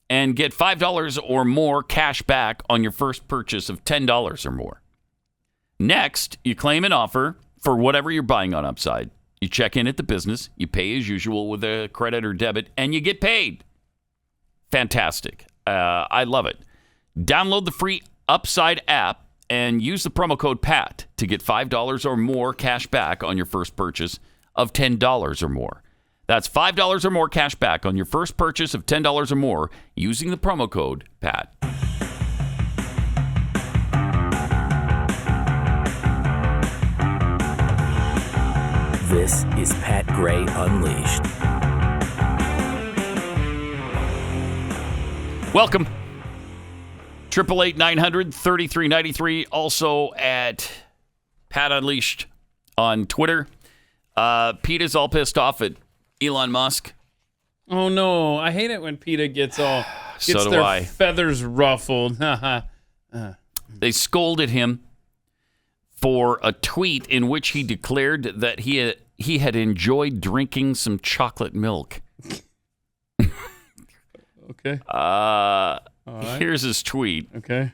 and get $5 or more cash back on your first purchase of $10 or more. Next, you claim an offer for whatever you're buying on Upside. You check in at the business, you pay as usual with a credit or debit, and you get paid. Fantastic. I love it. Download the free Upside app and use the promo code PAT to get $5 or more cash back on your first purchase of $10 or more. That's $5 or more cash back on your first purchase of $10 or more using the promo code PAT. This is Pat Gray Unleashed. Welcome. 888-900-3393. Also at Pat Unleashed on Twitter. PETA's all pissed off at Elon Musk. Oh, no. I hate it when PETA gets their feathers ruffled. They scolded him for a tweet in which he declared that he had enjoyed drinking some chocolate milk. Okay. Here's his tweet. Okay.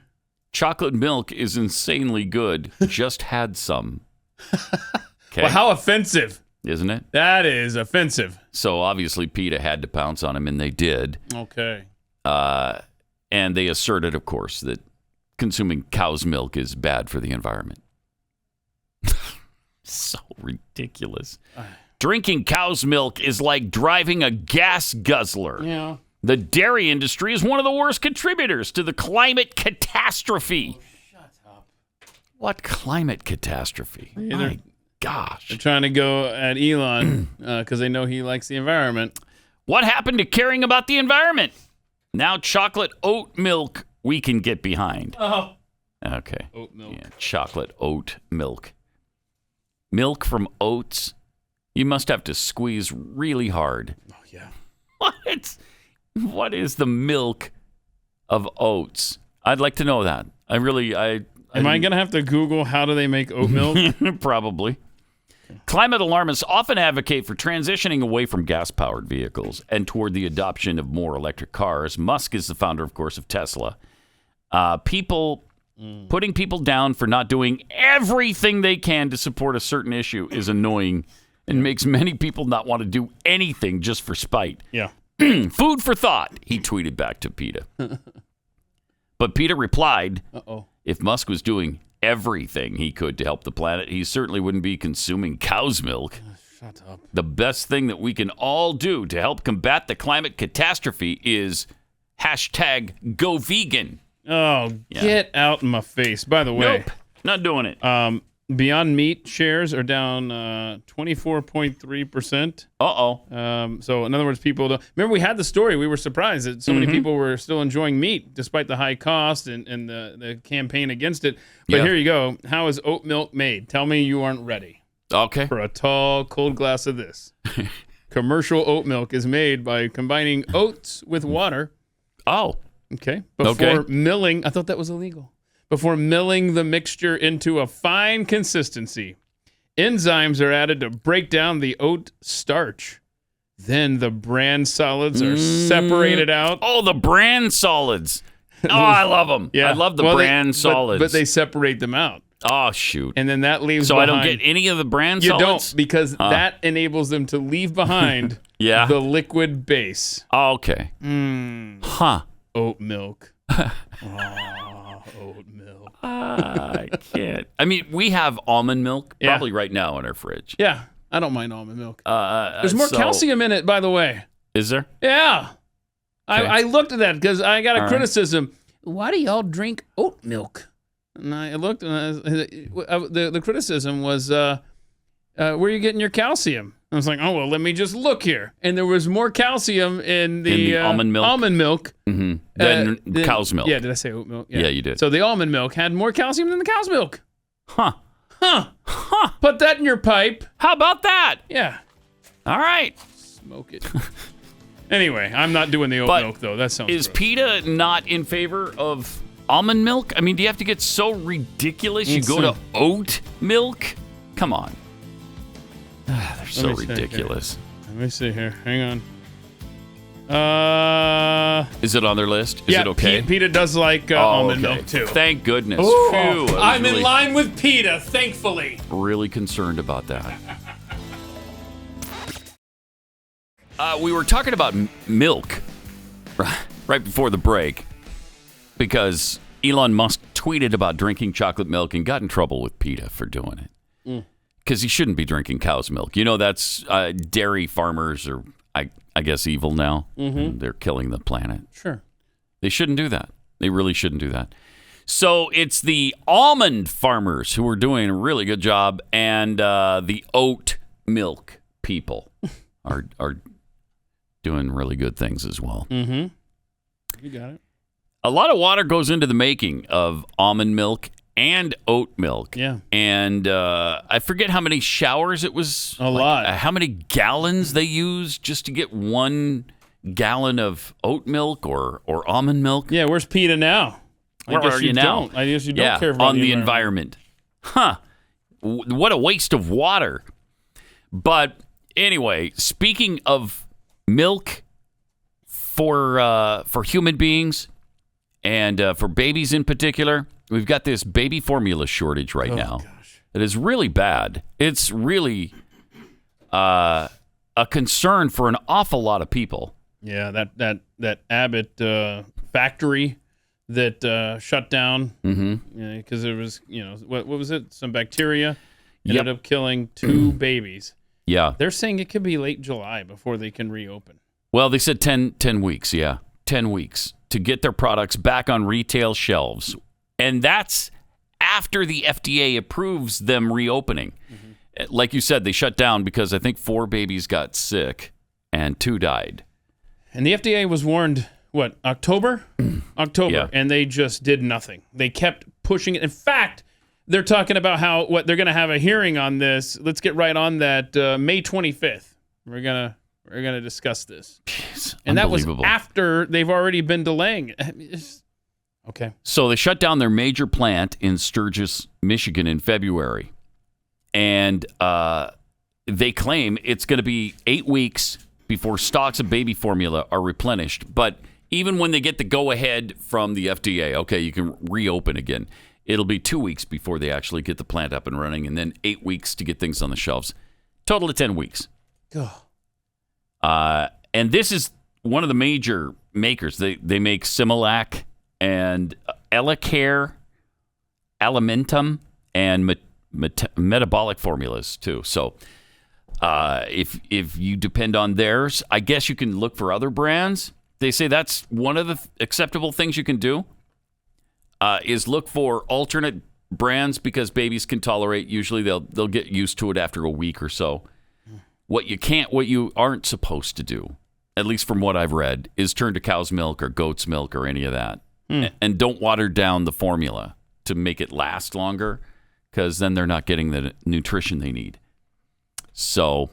Chocolate milk is insanely good. Just had some. Okay. Well, how offensive. Isn't it? That is offensive. So obviously PETA had to pounce on him, and they did. Okay. And they asserted, of course, that consuming cow's milk is bad for the environment. So ridiculous. Drinking cow's milk is like driving a gas guzzler. Yeah. The dairy industry is one of the worst contributors to the climate catastrophe. Oh, shut up. What climate catastrophe? My gosh. They're trying to go at Elon because they know he likes the environment. What happened to caring about the environment? Now chocolate oat milk we can get behind. Oh. Okay. Oat milk. Yeah, chocolate oat milk. Milk from oats. You must have to squeeze really hard. Oh, yeah. What is the milk of oats? I'd like to know that. Am I going to have to Google how do they make oat milk? Probably. Climate alarmists often advocate for transitioning away from gas-powered vehicles and toward the adoption of more electric cars. Musk is the founder, of course, of Tesla. Putting people down for not doing everything they can to support a certain issue is annoying and makes many people not want to do anything just for spite. Yeah. Food for thought, he tweeted back to PETA. But PETA replied, if Musk was doing everything he could to help the planet, he certainly wouldn't be consuming cow's milk. Shut up. The best thing that we can all do to help combat the climate catastrophe is #go vegan. Oh, get out of my face. By the way. Nope, not doing it. Beyond Meat shares are down 24.3%. So in other words, people don't... Remember, we had the story. We were surprised that so many people were still enjoying meat despite the high cost and the campaign against it. But here you go. How is oat milk made? Tell me you aren't ready. Okay. For a tall, cold glass of this. Commercial oat milk is made by combining oats with water. Oh. Okay. Before milling... I thought that was illegal. Before milling the mixture into a fine consistency, enzymes are added to break down the oat starch. Then the bran solids are separated out. Oh, the bran solids. Oh, I love them. Yeah. I love the bran solids. But they separate them out. Oh, shoot. And then that leaves So behind... I don't get any of the bran You solids? don't, because that enables them to leave behind the liquid base. Oh, okay. Oat milk. Oat milk. I can't. I mean, we have almond milk probably right now in our fridge. Yeah, I don't mind almond milk. There's more calcium in it, by the way. Is there? Yeah. Okay. I looked at that because I got a criticism. Why do y'all drink oat milk? And I looked, and the criticism was, where are you getting your calcium? I was like, oh, well, let me just look here. And there was more calcium in the almond milk, than cow's milk. Yeah, did I say oat milk? Yeah, you did. So the almond milk had more calcium than the cow's milk. Huh. Put that in your pipe. How about that? Yeah. All right. Smoke it. Anyway, I'm not doing the oat milk, though. That sounds Is gross. PETA not in favor of almond milk? I mean, do you have to get so ridiculous? You go to oat milk? Come on. They're so ridiculous. Let me see here. Hang on. Is it on their list? Is it okay? PETA does like almond milk, too. Thank goodness. Ooh, Phew, I'm in line with PETA, thankfully. Really concerned about that. We were talking about milk right before the break because Elon Musk tweeted about drinking chocolate milk and got in trouble with PETA for doing it. Because he shouldn't be drinking cow's milk. You know, that's dairy farmers are, I guess, evil now. And they're killing the planet. Sure. They shouldn't do that. They really shouldn't do that. So it's the almond farmers who are doing a really good job, and the oat milk people are doing really good things as well. You got it. A lot of water goes into the making of almond milk and oat milk. Yeah. And I forget how many showers it was. A lot. How many gallons they used just to get 1 gallon of oat milk or almond milk. Yeah, where's PETA now? Where are you now? I guess you don't care about on the environment. What a waste of water. But anyway, speaking of milk for human beings and for babies in particular, we've got this baby formula shortage right now. It is really bad. It's really a concern for an awful lot of people. Yeah, that Abbott factory that shut down because there was, what was it? Some bacteria ended up killing 2 babies. Yeah. They're saying it could be late July before they can reopen. Well, they said 10 weeks, 10 weeks to get their products back on retail shelves. And that's after the FDA approves them reopening. Like you said, they shut down because I think 4 babies got sick and 2 died. And the FDA was warned, what, October? October. Yeah. And they just did nothing. They kept pushing it. In fact, they're talking about how they're going to have a hearing on this. Let's get right on that. May 25th. We're gonna discuss this. Jeez, and that was unbelievable. after they've already been delaying it. Okay. So they shut down their major plant in Sturgis, Michigan in February. And they claim it's going to be 8 weeks before stocks of baby formula are replenished. But even when they get the go-ahead from the FDA, okay, you can reopen again, it'll be 2 weeks before they actually get the plant up and running, and then 8 weeks to get things on the shelves. Total of 10 weeks. And this is one of the major makers. They make Similac and Elecare, alimentum and metabolic formulas too. So if you depend on theirs, I guess you can look for other brands. They say that's one of the acceptable things you can do is look for alternate brands because babies can tolerate. Usually they'll get used to it after a week or so. What you aren't supposed to do, at least from what I've read, is turn to cow's milk or goat's milk or any of that. And don't water down the formula to make it last longer, because then they're not getting the nutrition they need. So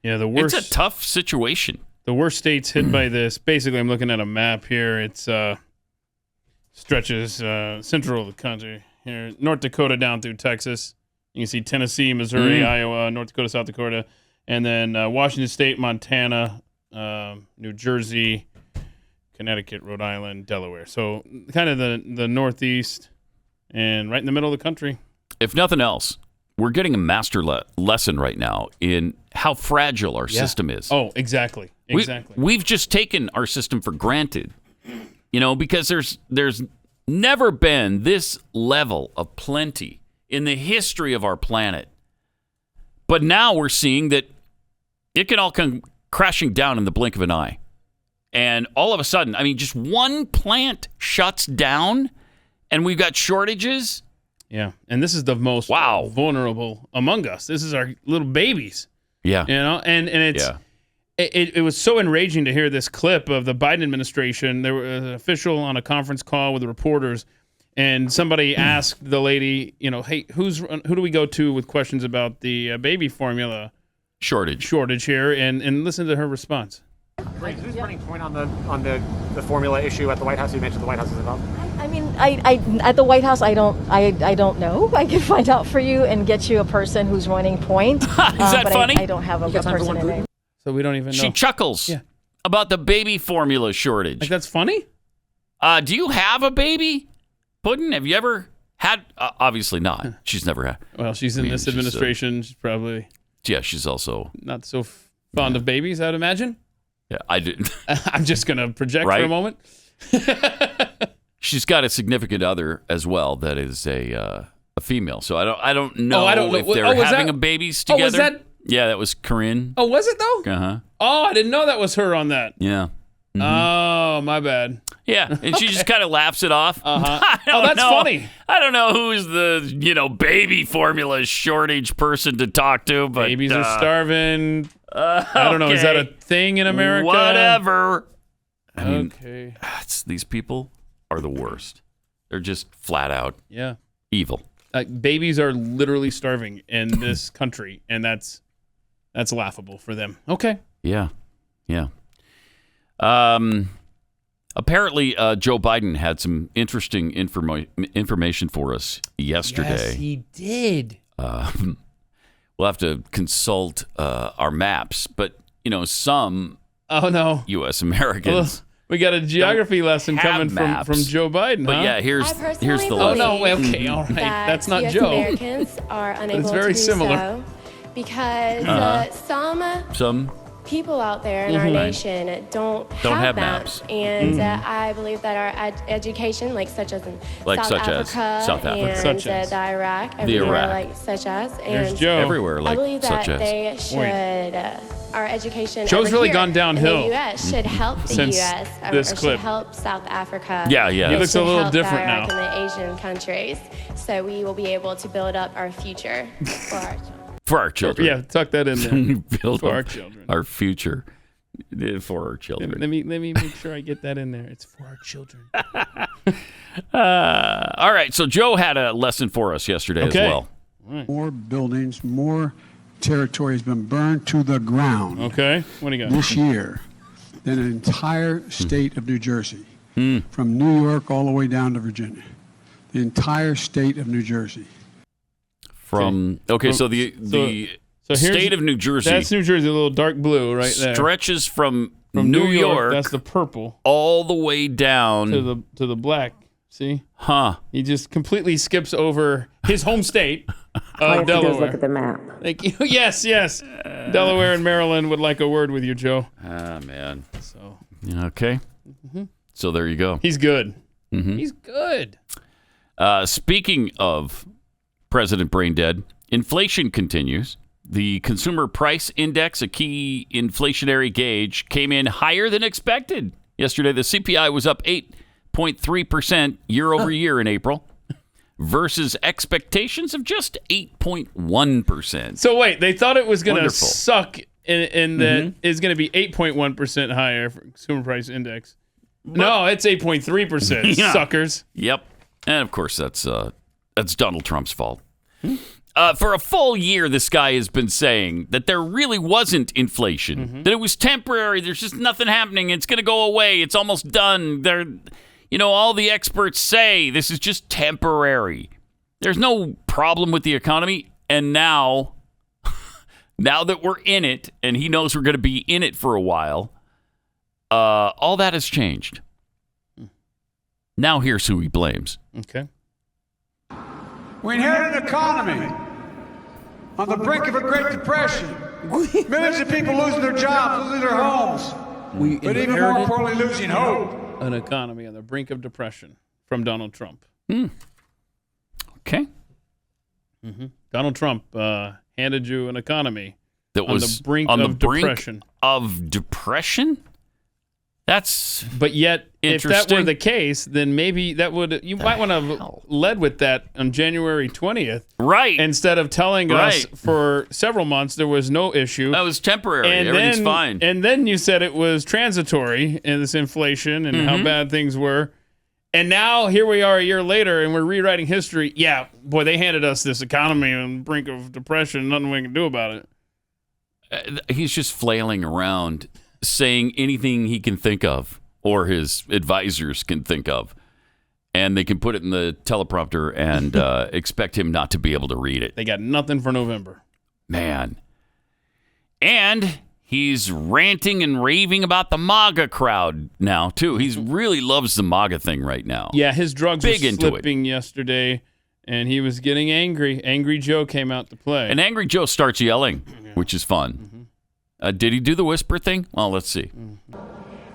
yeah, it's a tough situation. The worst states hit by this, basically, I'm looking at a map here. It's stretches central of the country here, North Dakota down through Texas. You can see Tennessee, Missouri, Iowa, North Dakota, South Dakota, and then Washington State, Montana, New Jersey, Connecticut, Rhode Island, Delaware. So kind of the Northeast and right in the middle of the country. If nothing else, we're getting a master lesson right now in how fragile our system is. Oh, exactly. We've just taken our system for granted, because there's never been this level of plenty in the history of our planet. But now we're seeing that it can all come crashing down in the blink of an eye. And all of a sudden, just one plant shuts down and we've got shortages. Yeah, and this is the most vulnerable among us. This is our little babies. Yeah. And it's it was so enraging to hear this clip of the Biden administration. There was an official on a conference call with the reporters, and somebody asked the lady, hey, who do we go to with questions about the baby formula shortage here? And listen to her response. Great. Who's running point on the formula issue at the White House? You mentioned the White House is involved. I at the White House, I don't know. I can find out for you and get you a person who's running point. Is that funny? I don't have a person in name. So we don't even know. She chuckles about the baby formula shortage. Like, that's funny? Do you have a baby, Puddin'? Have you ever had? Obviously not. She's never had. Well, she's in this administration. She's probably. Yeah, she's also not so fond of babies, I'd imagine. Yeah, I didn't. I'm just going to project for a moment. She's got a significant other as well that is a female. So I don't know if they're having a babies together. Oh, was that? Yeah, that was Corinne. Oh, was it though? Uh-huh. Oh, I didn't know that was her on that. Yeah. Mm-hmm. Oh, my bad. Yeah, and she just kind of laughs it off. Uh-huh. That's funny. I don't know who's the baby formula shortage person to talk to, but babies are starving. I don't know. Is that a thing in America? Whatever. Okay. These people are the worst. They're just flat out evil. Babies are literally starving in this country, and that's laughable for them. Okay. Yeah. Apparently, Joe Biden had some interesting information for us yesterday. Yes, he did. We'll have to consult our maps, but some U.S. Americans. We got a geography lesson coming from Joe Biden. But yeah, here's the lesson. Oh no, okay, all right, that's not US Joe. Americans are unable it's very to do similar. so because some people out there in our nation don't have maps. And I believe that our education, such as in South Africa and the Iraq, everywhere such as. And everywhere I believe that they should, our education Joe's really gone downhill. in the U.S. should help the U.S. This or clip. should help South Africa. Yeah. He looks a little different now. now. And the Asian countries, so we will be able to build up our future for our children. For our children. Yeah, tuck that in there. Build for up our children. Our future for our children. Let me make sure I get that in there. It's for our children. All right. So Joe had a lesson for us yesterday as well. Right. More buildings, more territory has been burned to the ground. Okay. What do you got? This year than an entire state of New Jersey, from New York all the way down to Virginia. The entire state of New Jersey. So the state of New Jersey. That's New Jersey, a little dark blue right there. Stretches from New York. That's the purple. All the way down to the black. See? Huh. He just completely skips over his home state of Delaware. Look at the map. Thank you. Yes. Delaware and Maryland would like a word with you, Joe. Ah, man. So. Okay. So there you go. He's good. Mm-hmm. He's good. Speaking of President Brain Dead, inflation continues. The Consumer Price Index, a key inflationary gauge, came in higher than expected. Yesterday, the CPI was up 8.3% year over year in April versus expectations of just 8.1%. So wait, they thought it was going to suck and that is going to be 8.1% higher for Consumer Price Index. No, it's 8.3%, suckers. Yep. And of course, that's Donald Trump's fault. For a full year, this guy has been saying that there really wasn't inflation, that it was temporary. There's just nothing happening. It's going to go away. It's almost done. All the experts say this is just temporary. There's no problem with the economy. And now that we're in it, and he knows we're going to be in it for a while, all that has changed. Now here's who he blames. Okay. We inherited an economy on the brink of a Great Depression. Millions of people losing their jobs, losing their homes. But even more importantly, losing hope. An economy on the brink of depression from Donald Trump. Okay. Donald Trump handed you an economy that was on the brink of depression. But yet, if that were the case, then maybe you might want to have led with that on January 20th. Right. Instead of telling us for several months there was no issue. That was temporary. Everything's fine. And then you said it was transitory in this inflation and how bad things were. And now here we are a year later and we're rewriting history. Yeah, boy, they handed us this economy on the brink of depression. Nothing we can do about it. He's just flailing around, saying anything he can think of or his advisors can think of, and they can put it in the teleprompter and expect him not to be able to read it. They got nothing for November. Man. And he's ranting and raving about the MAGA crowd now, too. He really loves the MAGA thing right now. Yeah, his drugs were slipping yesterday, and he was getting angry. Angry Joe came out to play. And Angry Joe starts yelling, which is fun. Did he do the whisper thing? Well, let's see.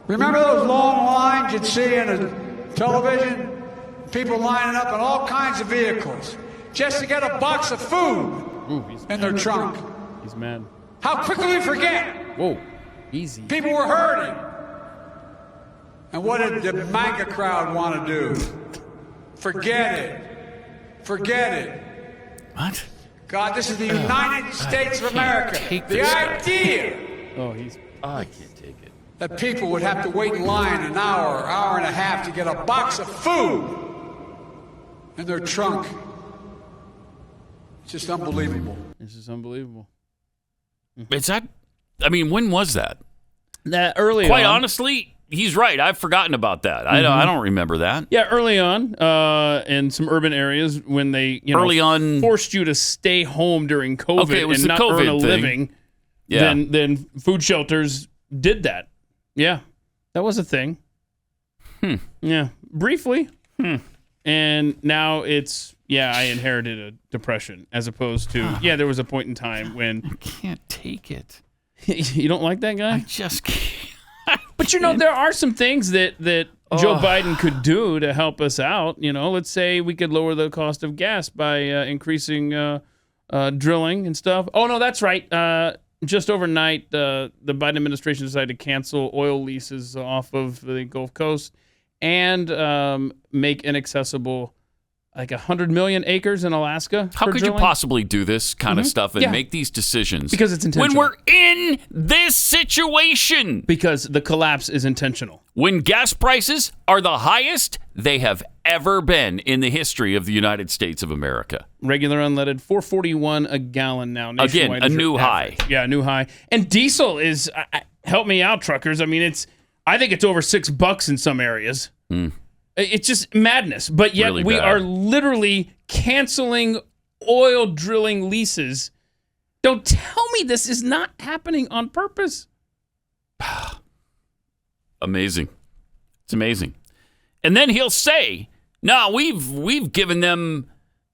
Remember those long lines you'd see on the television? People lining up in all kinds of vehicles just to get a box of food in their trunk. He's mad. How quickly we forget. Whoa, easy. People were hurting. And what did the MAGA crowd want to do? Forget it. Forget it. What? God, this is the United States of America. The idea I can't take it. That people would have to wait in line an hour, hour and a half to get a box of food in their trunk. It's just unbelievable. This is unbelievable. When was that? That early Quite on. honestly, he's right. I've forgotten about that. I don't remember that. Yeah, early on in some urban areas when they forced you to stay home during COVID and not earn a living, then food shelters did that. Yeah, that was a thing. Yeah, briefly. And now it's, I inherited a depression as opposed to, there was a point in time when... I can't take it. You don't like that guy? I just can't. But there are some things that Joe Biden could do to help us out. Let's say we could lower the cost of gas by increasing drilling and stuff. Oh, no, that's right. Just overnight, the Biden administration decided to cancel oil leases off of the Gulf Coast and make inaccessible like 100 million acres in Alaska. How could you possibly do this kind of stuff and make these decisions? Because it's intentional. When we're in this situation. Because the collapse is intentional. When gas prices are the highest they have ever been in the history of the United States of America. Regular unleaded, $4.41 a gallon now. Again, a new high. Yeah, a new high. And diesel is, help me out, truckers. I think it's over $6 in some areas. It's just madness. But yet we are literally canceling oil drilling leases. Don't tell me this is not happening on purpose. Amazing. It's amazing. And then he'll say, no, we've given them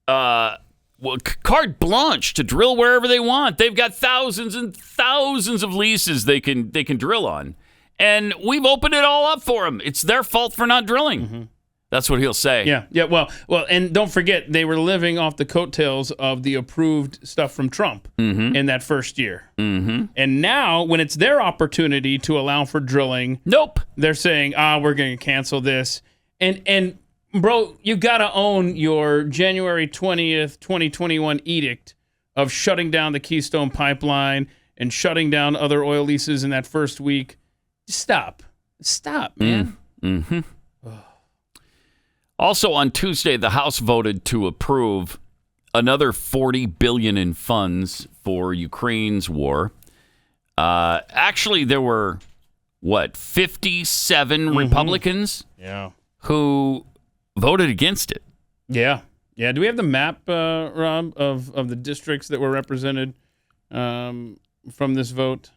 carte blanche to drill wherever they want. They've got thousands and thousands of leases they can drill on. And we've opened it all up for them. It's their fault for not drilling. That's what he'll say. Yeah. Well, and don't forget, they were living off the coattails of the approved stuff from Trump in that first year. Mm-hmm. And now, when it's their opportunity to allow for drilling, nope, they're saying, we're going to cancel this. And bro, you got to own your January 20th, 2021 edict of shutting down the Keystone Pipeline and shutting down other oil leases in that first week. Stop, man. Mm-hmm. Also on Tuesday, the House voted to approve another $40 billion in funds for Ukraine's war. Actually, there were 57 Republicans who voted against it. Yeah. Do we have the map, Rob, of the districts that were represented from this vote?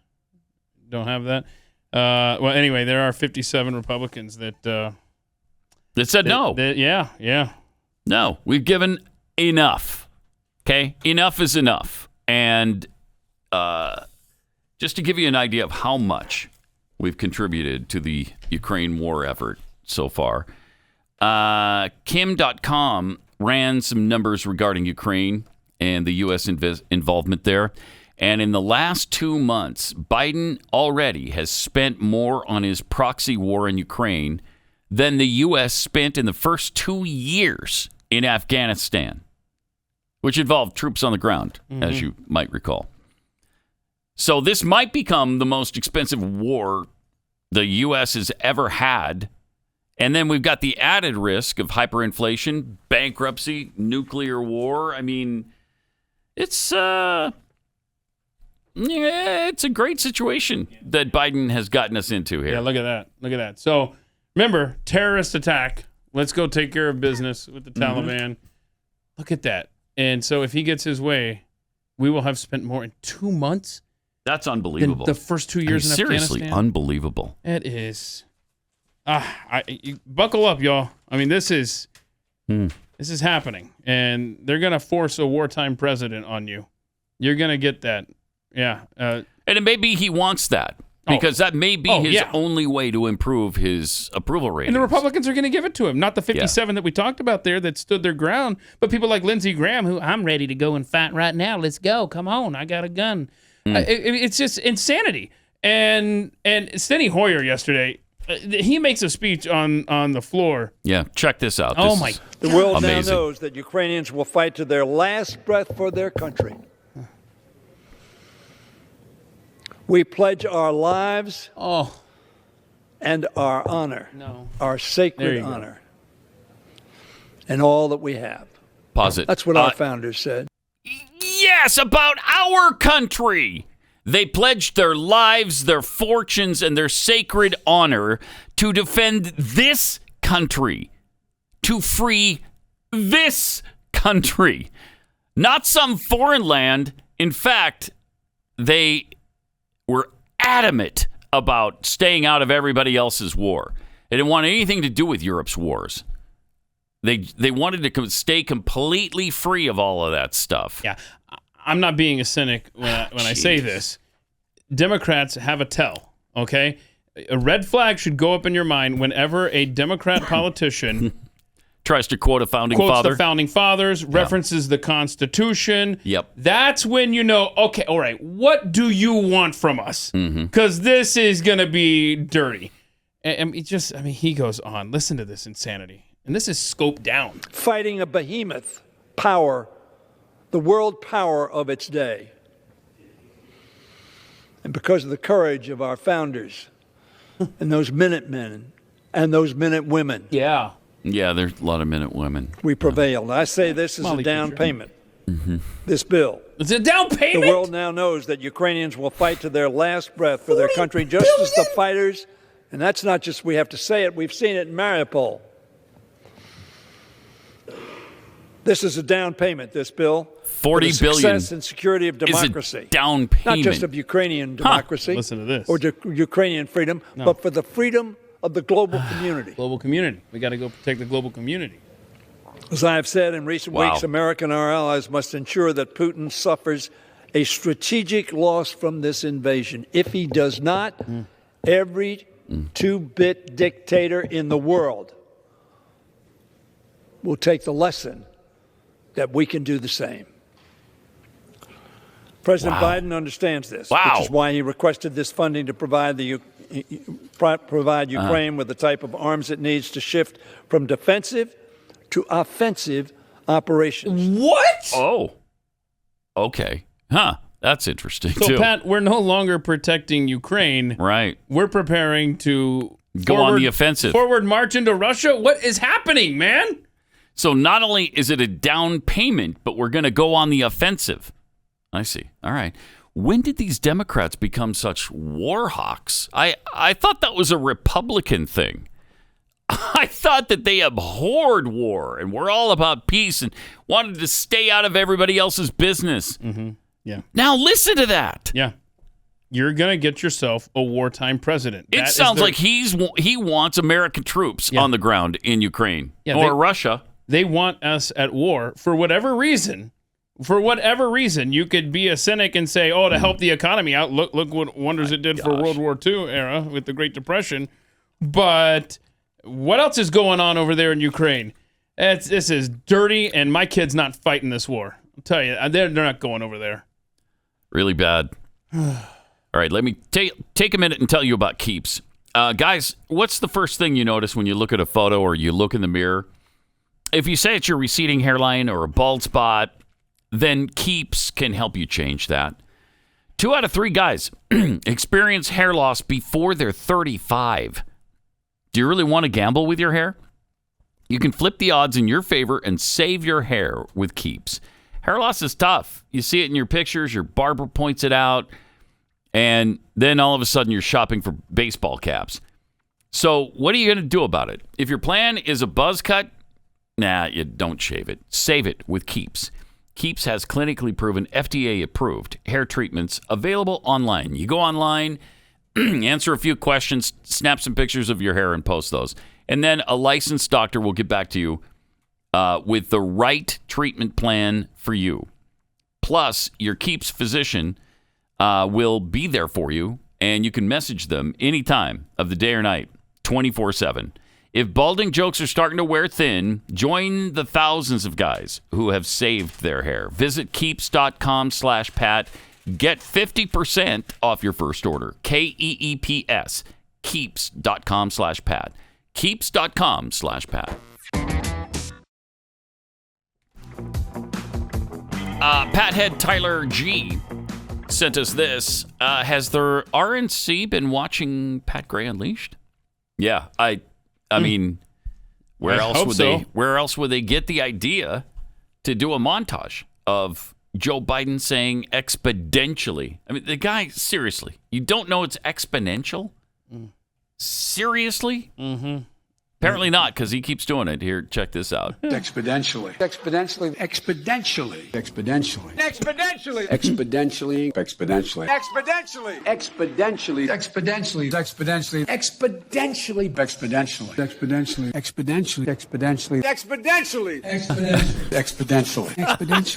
Don't have that. Well, anyway, there are 57 Republicans that said no. No, we've given enough. Okay? Enough is enough. And just to give you an idea of how much we've contributed to the Ukraine war effort so far, Kim.com ran some numbers regarding Ukraine and the U.S. involvement there. And in the last 2 months, Biden already has spent more on his proxy war in Ukraine than the U.S. spent in the first 2 years in Afghanistan, which involved troops on the ground, as you might recall. So this might become the most expensive war the U.S. has ever had. And then we've got the added risk of hyperinflation, bankruptcy, nuclear war. I mean, it's a great situation that Biden has gotten us into here. Yeah, look at that. So remember, terrorist attack. Let's go take care of business with the Taliban. Look at that. And so if he gets his way, we will have spent more in 2 months. That's unbelievable. The first 2 years in seriously, Afghanistan. Unbelievable. It is. Buckle up, y'all. I mean, this is happening, and they're gonna force a wartime president on you. You're gonna get that. Yeah. And it may be he wants that because that may be his only way to improve his approval rating. And the Republicans are going to give it to him, not the 57 that we talked about there that stood their ground, but people like Lindsey Graham, who I'm ready to go and fight right now. Let's go. Come on. I got a gun. It's just insanity. And Steny Hoyer yesterday, he makes a speech on the floor. Yeah, check this out. Oh, my God. The world now knows that Ukrainians will fight to their last breath for their country. We pledge our lives and our honor, our sacred honor, and all that we have. Pause it. That's what our founders said. Yes, about our country. They pledged their lives, their fortunes, and their sacred honor to defend this country, to free this country, not some foreign land. In fact, they were adamant about staying out of everybody else's war. They didn't want anything to do with Europe's wars. They wanted to stay completely free of all of that stuff. Yeah, I'm not being a cynic when I say this. Democrats have a tell, okay? A red flag should go up in your mind whenever a Democrat politician tries to quote a founding quotes father. The founding fathers, references the Constitution. Yep. That's when you know, okay, all right, what do you want from us? Because this is going to be dirty. And he goes on. Listen to this insanity. And this is scoped down. Fighting a behemoth power, the world power of its day. And because of the courage of our founders and those Minutemen and those Minutewomen. Yeah, there's a lot of Minutewomen. We prevailed. I say this is a down payment. This bill. It's a down payment? The world now knows that Ukrainians will fight to their last breath for their country, just as the fighters, and that's not just we have to say it, we've seen it in Mariupol. This is a down payment, this bill. $40 billion. Success and security of democracy. Is a down payment. Not just of Ukrainian democracy. Listen to this. Or Ukrainian freedom, but for the freedom of the global community. Global community. We got to go protect the global community. As I have said in recent weeks, America and our allies must ensure that Putin suffers a strategic loss from this invasion. If he does not, every two-bit dictator in the world will take the lesson that we can do the same. President Biden understands this, which is why he requested this funding to provide Ukraine with the type of arms it needs to shift from defensive to offensive operations. What? Oh, okay. Huh. That's interesting, so, too. Pat, we're no longer protecting Ukraine. Right. We're preparing to go on the offensive. Forward march into Russia? What is happening, man? So not only is it a down payment, but we're going to go on the offensive. I see. All right. When did these Democrats become such war hawks? I thought that was a Republican thing. I thought that they abhorred war and were all about peace and wanted to stay out of everybody else's business. Mm-hmm. Yeah. Now listen to that. Yeah. You're going to get yourself a wartime president. It sounds like he wants American troops on the ground in Ukraine or Russia. They want us at war for whatever reason. For whatever reason, you could be a cynic and say, "Oh, to help the economy out, look what wonders it did for World War II era with the Great Depression." But what else is going on over there in Ukraine? This is dirty, and my kid's not fighting this war. I'll tell you, they're not going over there. Really bad. All right, let me take a minute and tell you about Keeps. Guys, what's the first thing you notice when you look at a photo or you look in the mirror? If you say it's your receding hairline or a bald spot, then Keeps can help you change that. 2 out of 3 guys experience hair loss before they're 35. Do you really want to gamble with your hair? You can flip the odds in your favor and save your hair with Keeps. Hair loss is tough. You see it in your pictures, your barber points it out, and then all of a sudden you're shopping for baseball caps. So what are you going to do about it? If your plan is a buzz cut, you don't shave it. Save it with Keeps. Keeps has clinically proven, FDA-approved hair treatments available online. You go online, answer a few questions, snap some pictures of your hair and post those. And then a licensed doctor will get back to you with the right treatment plan for you. Plus, your Keeps physician will be there for you, and you can message them any time of the day or night, 24/7. If balding jokes are starting to wear thin, join the thousands of guys who have saved their hair. Visit Keeps.com/Pat. Get 50% off your first order. KEEPS. Keeps.com/Pat. Keeps.com/Pat. Pat head Tyler G sent us this. Has the RNC been watching Pat Gray Unleashed? Yeah, I mean, where else would they get the idea to do a montage of Joe Biden saying exponentially? I mean, the guy, seriously, you don't know it's exponential? Seriously? Mm-hmm. Apparently not, because he keeps doing it. Here, check this out. Exponentially. Exponentially. Exponentially. Exponentially. Exponentially. Exponentially. Exponentially. Exponentially. Exponentially. Exponentially. Exponentially. Exponentially. Exponentially. Exponentially. Exponentially. Exponentially. Exponentially. Exponentially.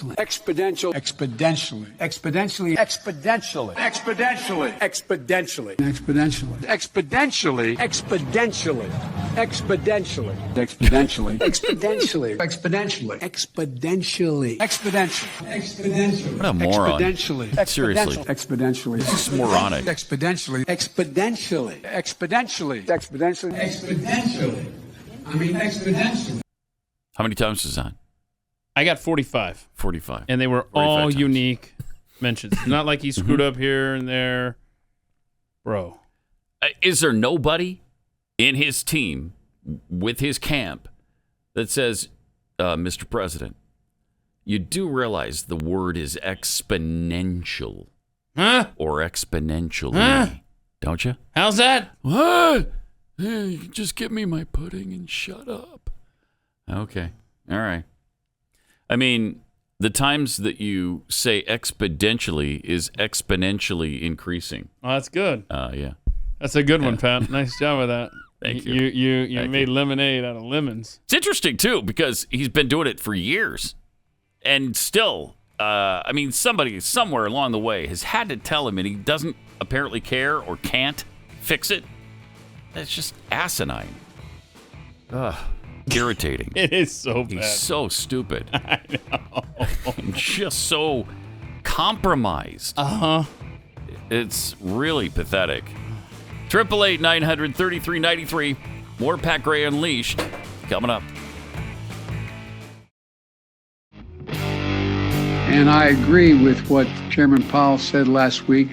Exponentially. Exponential. Exponentially. Exponentially. Exponentially. Exponentially. Exponentially. Exponentially. Exponentially. Exponentially. Exponentially. Exponentially. Exponentially. Exponentially. Exponentially. Exponentially. What a moron. Exponentially. Seriously. Exponentially. This is moronic. Exponentially. Exponentially. Exponentially. Exponentially. Exponentially. I mean, exponentially. How many times is that? I got 45. 45. And they were all unique mentions. It's not like he screwed up here and there. Bro. Is there nobody in his team with his camp that says, Mr. President, you do realize the word is exponential or exponentially, don't you? How's that? What? Hey, just give me my pudding and shut up. Okay. All right. I mean, the times that you say exponentially is exponentially increasing. Oh, that's good. Yeah. That's a good one, Pat. Nice job with that. Thank you. You made lemonade out of lemons. It's interesting, too, because he's been doing it for years. And still, I mean, somebody somewhere along the way has had to tell him, and he doesn't apparently care or can't fix it. It's just asinine. Ugh. irritating. It is so bad. He's so stupid. I know. Just so compromised. It's really pathetic. 888-900-3393. More Pat Gray Unleashed coming up. And I agree with what Chairman Powell said last week,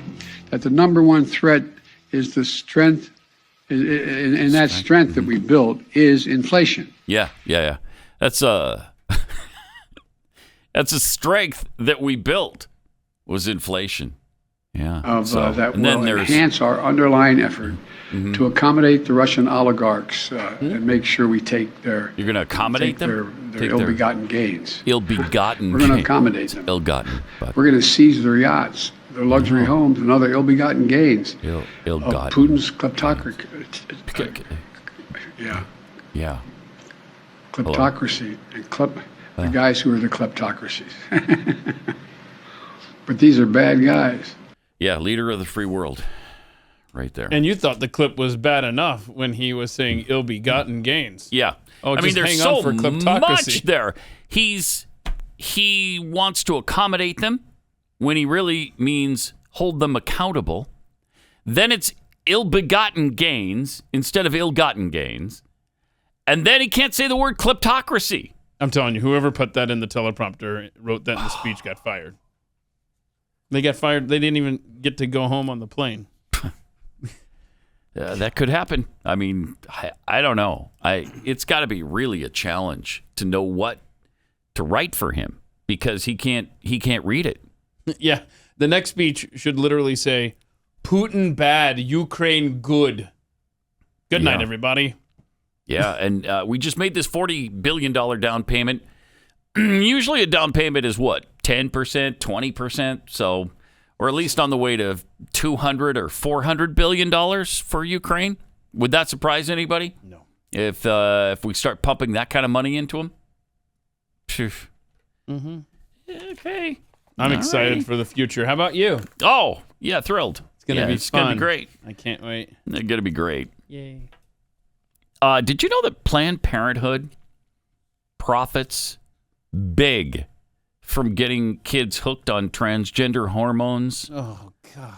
that the number one threat is the strength, and that strength that we built is inflation. Yeah. That's a strength that we built was inflation. Yeah. That will enhance our underlying effort to accommodate the Russian oligarchs and make sure we take their. You're going to accommodate them? Their ill-begotten gains. Ill-begotten. We're going to accommodate them. Ill-gotten. We're going to seize their yachts, their luxury homes, and other ill-begotten gains. Ill-gotten. Of Putin's kleptocracy. Yeah. Kleptocracy and the guys who are the kleptocracies. But these are bad guys. Yeah, leader of the free world. Right there. And you thought the clip was bad enough when he was saying ill-begotten gains. Yeah. Oh, I mean, there's hang so on for kleptocracy. much there. He wants to accommodate them when he really means hold them accountable. Then it's ill-begotten gains instead of ill-gotten gains. And then he can't say the word kleptocracy. I'm telling you, whoever put that in the teleprompter, wrote that in the speech, got fired. They got fired. They didn't even get to go home on the plane. That could happen. I mean, I don't know. It's got to be really a challenge to know what to write for him because he can't read it. Yeah. The next speech should literally say, Putin bad, Ukraine good. Good night, everybody. Yeah, and we just made this $40 billion down payment. Usually a down payment is what, 10%, 20%? So we're at least on the way to $200 or $400 billion for Ukraine. Would that surprise anybody? No. If we start pumping that kind of money into them? Mm-hmm. Okay. I'm excited for the future. How about you? Oh, yeah, thrilled. It's going to be fun. It's going to be great. I can't wait. It's going to be great. Yay. Did you know that Planned Parenthood profits big from getting kids hooked on transgender hormones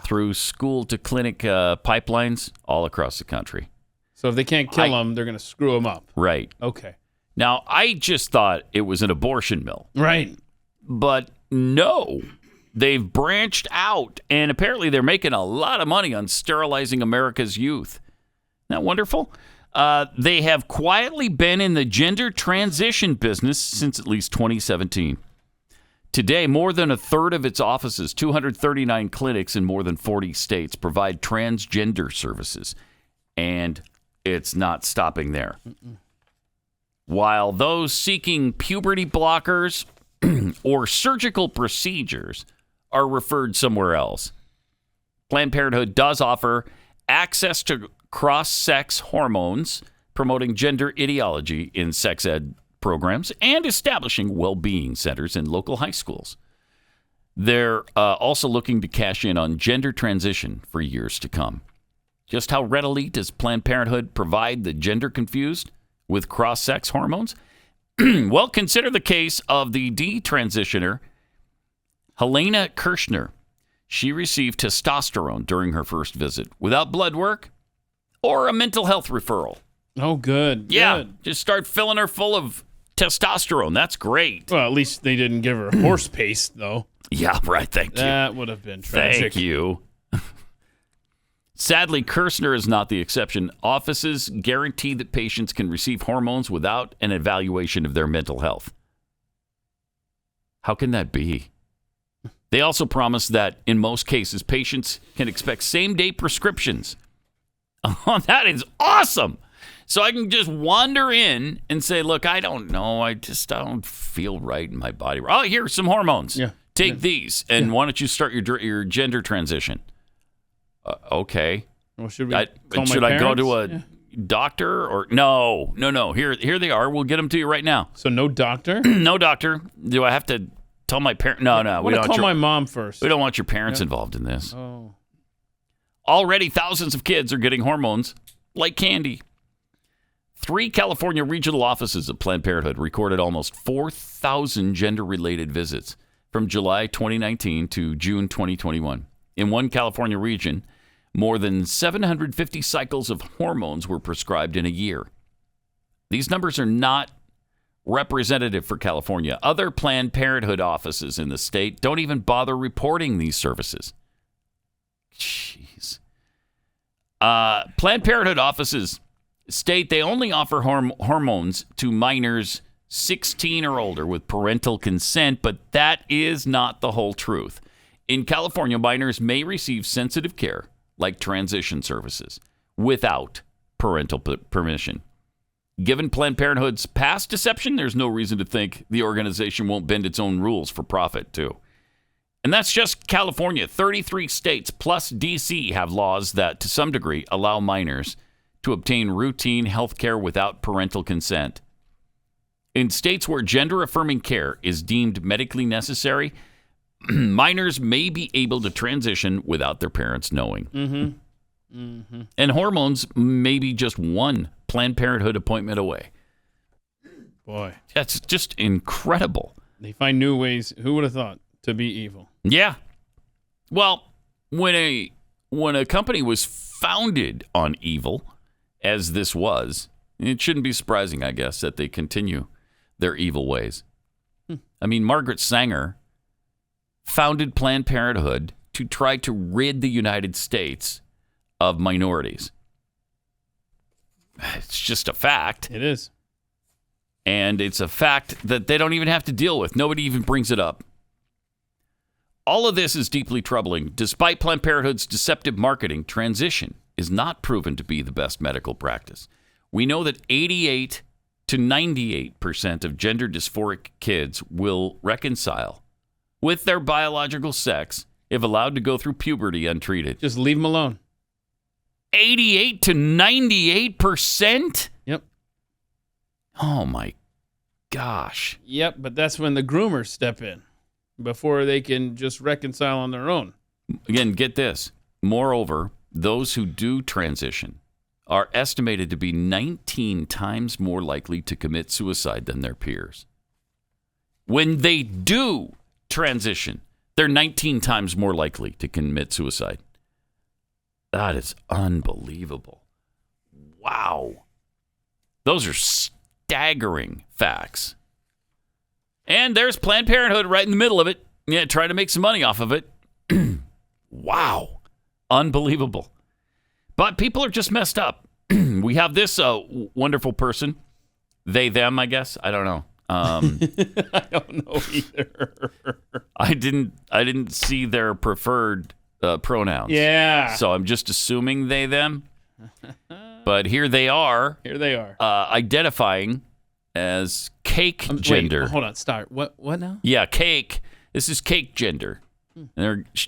through school-to-clinic pipelines all across the country? So if they can't kill them, they're going to screw them up. Right. Okay. Now, I just thought it was an abortion mill. Right. But no, they've branched out, and apparently they're making a lot of money on sterilizing America's youth. Isn't that wonderful? They have quietly been in the gender transition business since at least 2017. Today, more than a third of its offices, 239 clinics in more than 40 states, provide transgender services. And it's not stopping there. While those seeking puberty blockers or surgical procedures are referred somewhere else, Planned Parenthood does offer access to cross-sex hormones, promoting gender ideology in sex ed programs, and establishing well-being centers in local high schools. They're also looking to cash in on gender transition for years to come. Just how readily does Planned Parenthood provide the gender-confused with cross-sex hormones? Well, consider the case of the detransitioner, Helena Kirshner. She received testosterone during her first visit without blood work or a mental health referral. Oh, good. Yeah, Good. just start filling her full of testosterone. That's great. Well, at least they didn't give her horse paste, though. Yeah, right. Thank you. That would have been tragic. Thank you. Sadly, Kirshner is not the exception. Offices guarantee that patients can receive hormones without an evaluation of their mental health. How can that be? They also promise that in most cases, patients can expect same-day prescriptions. Oh, that is awesome. So I can just wander in and say, look, I don't know. I don't feel right in my body. Oh, here's some hormones. Yeah. Take these. And why don't you start your gender transition? Okay. Well, should we call should my I go parents? to a doctor or no? Here they are. We'll get them to you right now. So no doctor? No doctor. Do I have to tell my parents? No. We don't call my mom first. We don't want your parents involved in this. Oh. Already, thousands of kids are getting hormones like candy. 3 California regional offices of Planned Parenthood recorded almost 4,000 gender-related visits from July 2019 to June 2021. In one California region, more than 750 cycles of hormones were prescribed in a year. These numbers are not representative for California. Other Planned Parenthood offices in the state don't even bother reporting these services. Jeez. Planned Parenthood offices state they only offer hormones to minors 16 or older with parental consent, but that is not the whole truth. In California, minors may receive sensitive care, like transition services, without parental permission. Given Planned Parenthood's past deception, there's no reason to think the organization won't bend its own rules for profit, too. And that's just California. 33 states plus D.C. have laws that, to some degree, allow minors to obtain routine health care without parental consent. In states where gender-affirming care is deemed medically necessary, minors may be able to transition without their parents knowing. And hormones may be just one Planned Parenthood appointment away. Boy. That's just incredible. They find new ways. Who would have thought to be evil? Yeah. Well, when a company was founded on evil, as this was, it shouldn't be surprising, I guess, that they continue their evil ways. I mean, Margaret Sanger founded Planned Parenthood to try to rid the United States of minorities. It's just a fact. It is. And it's a fact that they don't even have to deal with. Nobody even brings it up. All of this is deeply troubling. Despite Planned Parenthood's deceptive marketing, transition is not proven to be the best medical practice. We know that 88 to 98% of gender dysphoric kids will reconcile with their biological sex if allowed to go through puberty untreated. Just leave them alone. 88 to 98%? Yep. Oh, my gosh. Yep, but that's when the groomers step in before they can just reconcile on their own. Again, get this. Moreover, those who do transition are estimated to be 19 times more likely to commit suicide than their peers. When they do transition, they're 19 times more likely to commit suicide. That is unbelievable. Wow. Those are staggering facts. And there's Planned Parenthood right in the middle of it. Yeah, trying to make some money off of it. Wow. Unbelievable. But people are just messed up. We have this wonderful person. They, them, I guess. I don't know. I don't know either. I didn't see their preferred pronouns. Yeah. So I'm just assuming they, them. But here they are. Here they are. Identifying as cake gender. Wait, hold on. Start. What now? Yeah, cake. This is cake gender.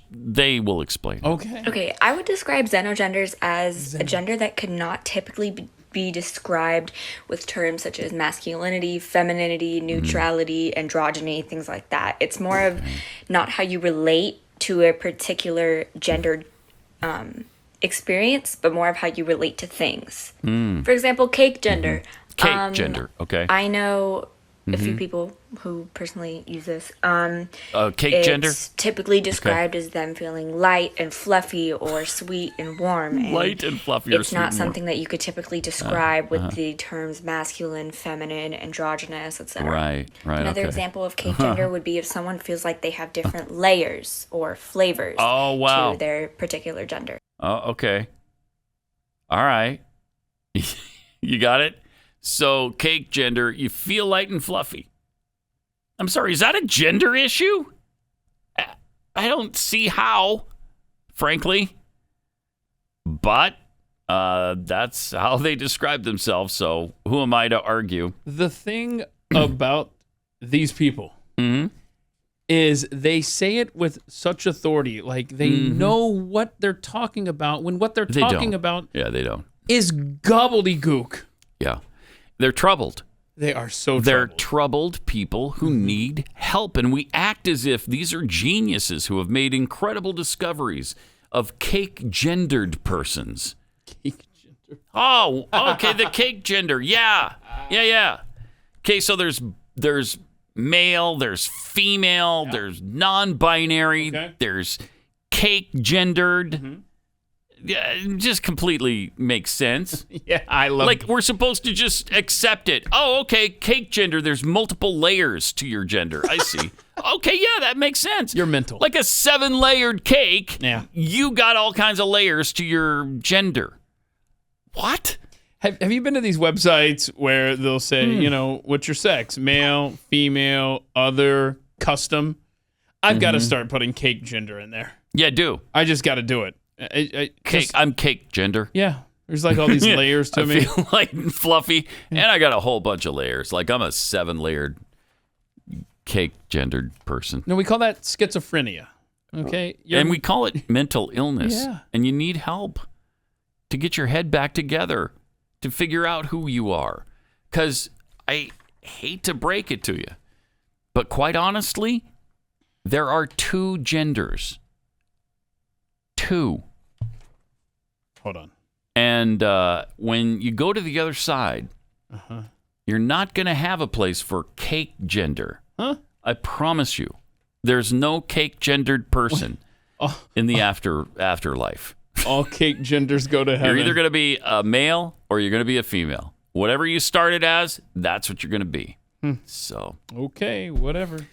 They will explain. Okay, I would describe xenogenders as a gender that could not typically be described with terms such as masculinity, femininity, neutrality, androgyny, things like that. It's more of not how you relate to a particular gendered experience, but more of how you relate to things. For example, cake gender. Cake gender, okay. I know a few people who personally use this. Cake gender? It's typically described as them feeling light and fluffy or sweet and warm. And light and fluffy or it's sweet not and something that you could typically describe with the terms masculine, feminine, androgynous, etc. Right. Another example of cake gender would be if someone feels like they have different layers or flavors to their particular gender. Oh, okay. All right. You got it? So, cake gender, you feel light and fluffy. I'm sorry, is that a gender issue? I don't see how, frankly. But that's how they describe themselves, so who am I to argue? The thing about these people is they say it with such authority. Like, they know what they're talking about when what they're talking about they don't. is gobbledygook. Yeah. They're troubled. They are so troubled. They're troubled people who need help. And we act as if these are geniuses who have made incredible discoveries of cake-gendered persons. Oh, okay, the cake gender. Yeah. Okay, so there's male, there's female, there's non-binary, there's cake gendered. Mm-hmm. Yeah, it just completely makes sense. Yeah, I love like we're supposed to just accept it. Oh, okay, cake gender. There's multiple layers to your gender. I see. Okay, yeah, that makes sense. You're mental. Like a 7-layered cake. Yeah. You got all kinds of layers to your gender. What? Have you been to these websites where they'll say, what's your sex? Male, female, other, custom? I've got to start putting cake gender in there. Yeah, do. I just got to do it. I'm cake gender. Yeah. There's like all these layers to me. I feel light and fluffy, and I got a whole bunch of layers. Like I'm a 7-layered cake gendered person. No, we call that schizophrenia. Okay. And we call it mental illness. Yeah. And you need help to get your head back together, to figure out who you are. Because I hate to break it to you, but quite honestly, there are 2 genders. 2. Hold on. And when you go to the other side, you're not going to have a place for cake gender. Huh? I promise you. There's no cake gendered person in the afterlife. All cake genders go to heaven. You're either going to be a male or you're going to be a female. Whatever you started as, that's what you're going to be. So. Okay, whatever.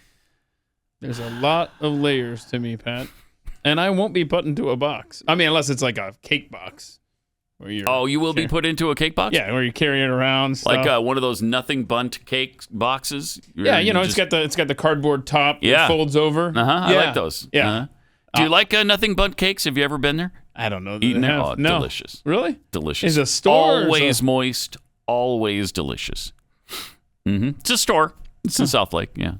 There's a lot of layers to me, Pat. And I won't be put into a box. I mean, unless it's like a cake box. Where you will be put into a cake box? Yeah, where you carry it around. Like one of those nothing bunt cake boxes? Yeah, it's got the cardboard top that folds over. I like those. Yeah. Do you like nothing bunt cakes? Have you ever been there? I don't know. Eaten there? Oh, no. Delicious. Really? Delicious. Is it a store? Always moist, always delicious. It's a store. It's in South Lake. Yeah.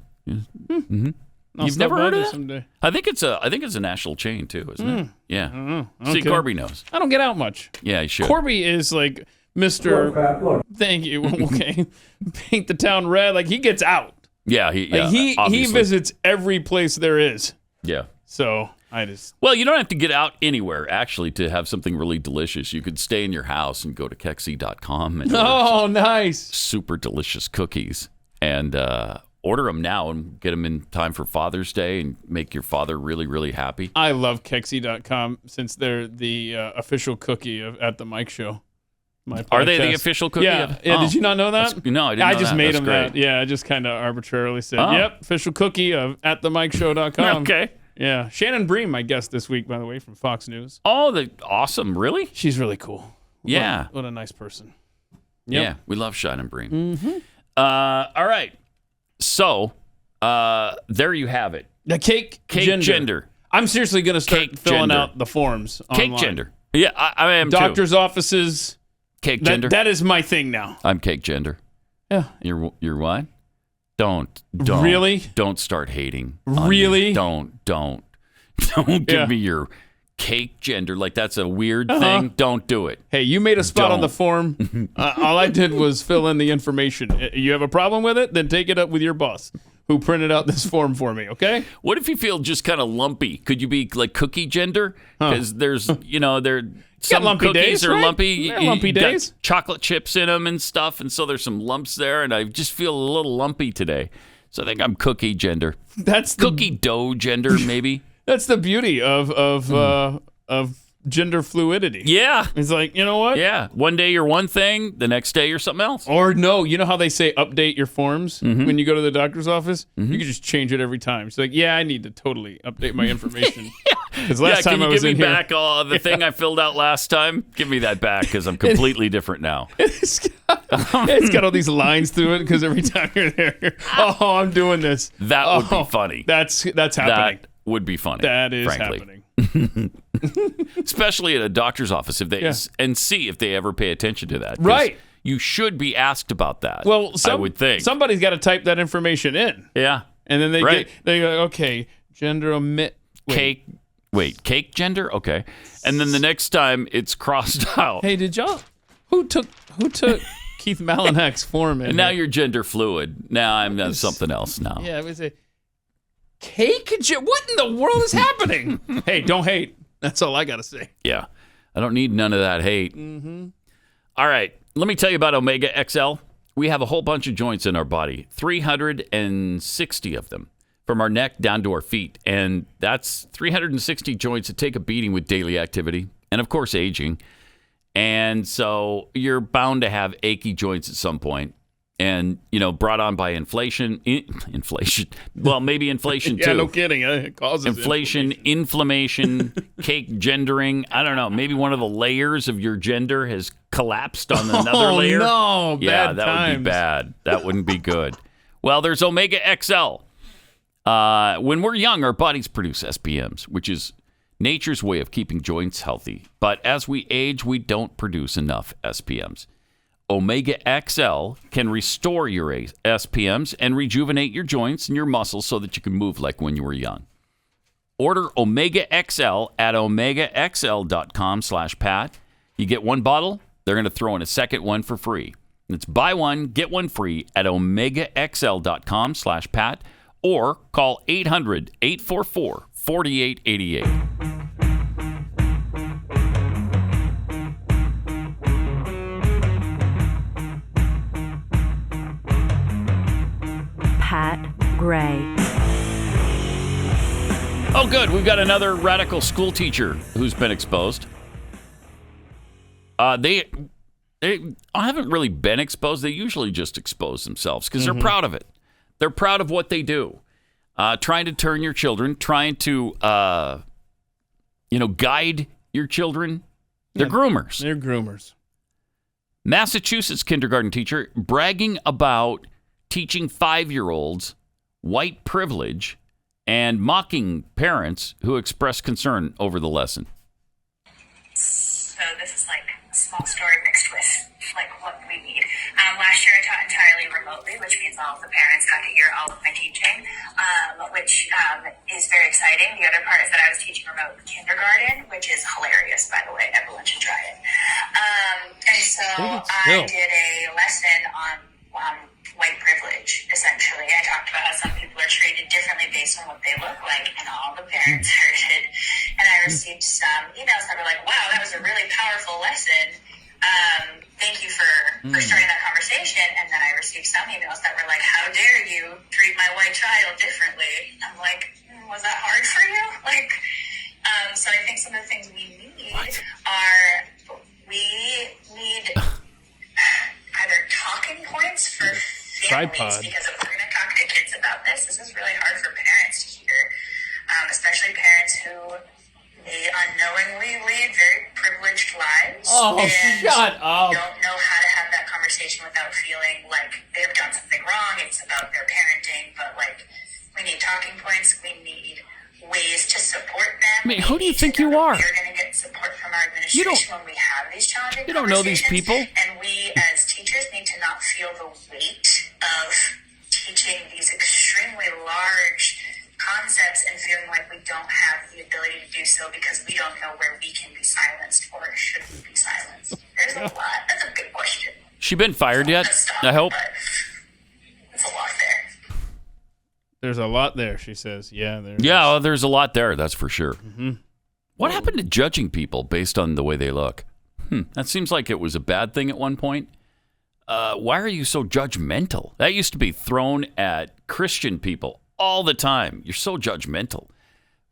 You've never heard of that? Someday. I think it's a national chain too, isn't it? Yeah. I don't know. See, Corby knows. I don't get out much. Yeah, you should. Corby is like Mr. Thank you. Okay. Paint the town red. Like he gets out. Yeah, he visits every place there is. Yeah. So Well, you don't have to get out anywhere actually to have something really delicious. You could stay in your house and go to Kexi.com and order nice. Super delicious cookies and order them now and get them in time for Father's Day and make your father really, really happy. I love Kexi.com since they're the official cookie of At the Mike Show. Are they the official cookie? Yeah. Did you not know that? No, I didn't know that. I just made them great. that. Yeah, I just kind of arbitrarily said, yep, official cookie of AtTheMikeShow.com. Okay. Yeah. Shannon Bream, my guest this week, by the way, from Fox News. Oh, awesome. Really? She's really cool. Yeah. What a nice person. Yep. Yeah, we love Shannon Bream. All right. So, there you have it. The cake gender. I'm seriously going to start filling out the forms online. Cake gender. Yeah, I am Doctor's offices. Cake gender. That is my thing now. I'm cake gender. Yeah. You're what? Don't. Really? Don't start hating. Really? Don't give me your cake gender. Like that's a weird thing. Don't do it. Hey, you made a spot on the form. All I did was fill in the information. You have a problem with it? Then take it up with your boss who printed out this form for me, okay? What if you feel just kind of lumpy? Could you be like cookie gender? Because there's, some lumpy cookies days, are right? lumpy. They're lumpy days. Got chocolate chips in them and stuff, and so there's some lumps there, and I just feel a little lumpy today. So I think I'm cookie gender. That's cookie dough gender, maybe. That's the beauty of gender fluidity. Yeah. It's like, you know what? Yeah. One day you're one thing, the next day you're something else. Or no, you know how they say update your forms when you go to the doctor's office? You can just change it every time. It's like, yeah, I need to totally update my information. Because last time I was in here. Can you give me back the thing I filled out last time? Give me that back because I'm completely different now. It's got all these lines through it because every time you're there, I'm doing this. That would be funny. That's happening. That would be funny. That is happening. Especially at a doctor's office and see if they ever pay attention to that. Right. You should be asked about that. Well, I would think. Somebody's got to type that information in. Yeah. And then they go, okay, gender omit. Cake gender? Okay. And then the next time it's crossed out. Hey, did y'all who took Keith Malinak's form in? And now you're gender fluid. Now I'm something else now. Yeah, I would say cake. What in the world is happening? Hey, don't hate. That's all I got to say. Yeah. I don't need none of that hate. All right. Let me tell you about Omega XL. We have a whole bunch of joints in our body, 360 of them, from our neck down to our feet. And that's 360 joints that take a beating with daily activity and, of course, aging. And so you're bound to have achy joints at some point. And, brought on by inflation. Well, maybe inflation, too. Yeah, no kidding. It causes inflation, inflammation, cake gendering. I don't know. Maybe one of the layers of your gender has collapsed on another layer. No, yeah, bad that times. would be bad. That wouldn't be good. Well, there's Omega XL. When we're young, our bodies produce SPMs, which is nature's way of keeping joints healthy. But as we age, we don't produce enough SPMs. Omega XL can restore your SPMs and rejuvenate your joints and your muscles so that you can move like when you were young. Order Omega XL at omegaxl.com/Pat. You get one bottle, they're going to throw in a second one for free. It's buy one, get one free at omegaxl.com/Pat or call 800-844-4888. Pat Gray. Oh, good. We've got another radical school teacher who's been exposed. They haven't really been exposed. They usually just expose themselves because they're proud of it. They're proud of what they do. Trying to turn your children, trying to, guide your children. They're groomers. They're groomers. Massachusetts kindergarten teacher bragging about teaching 5-year-olds white privilege and mocking parents who express concern over the lesson. So this is like a small story mixed with like what we need. Last year I taught entirely remotely, which means all of the parents got to hear all of my teaching, which is very exciting. The other part is that I was teaching remote kindergarten, which is hilarious, by the way. Everyone should try it. And so I did a lesson on white privilege, essentially. I talked about how some people are treated differently based on what they look like, and all the parents heard it. And I received some emails that were like, wow, that was a really powerful lesson. Thank you for starting that conversation. And then I received some emails that were like, how dare you treat my white child differently? And I'm like, was that hard for you? So I think some of the things we need we need either talking points for families, because if we're going to talk to kids about this is really hard for parents to hear, especially parents who may unknowingly lead very privileged lives and shut up. don't know how to have that conversation without feeling like they've done something wrong. It's about their parenting, but we need talking points. We need ways to support them. I mean, who do you think you are? We're going to get support from our administration when we have these challenging You don't know these people. And we, as teachers, need to not feel the weight of teaching these extremely large concepts and feeling like we don't have the ability to do so because we don't know where we can be silenced or should we be silenced. There's a lot. That's a big question. She been fired yet? I hope. There's a lot there. There's a lot there, she says. Yeah, there's a lot there, that's for sure. Mm-hmm. What happened to judging people based on the way they look? That seems like it was a bad thing at one point. Why are you so judgmental? That used to be thrown at Christian people all the time. You're so judgmental.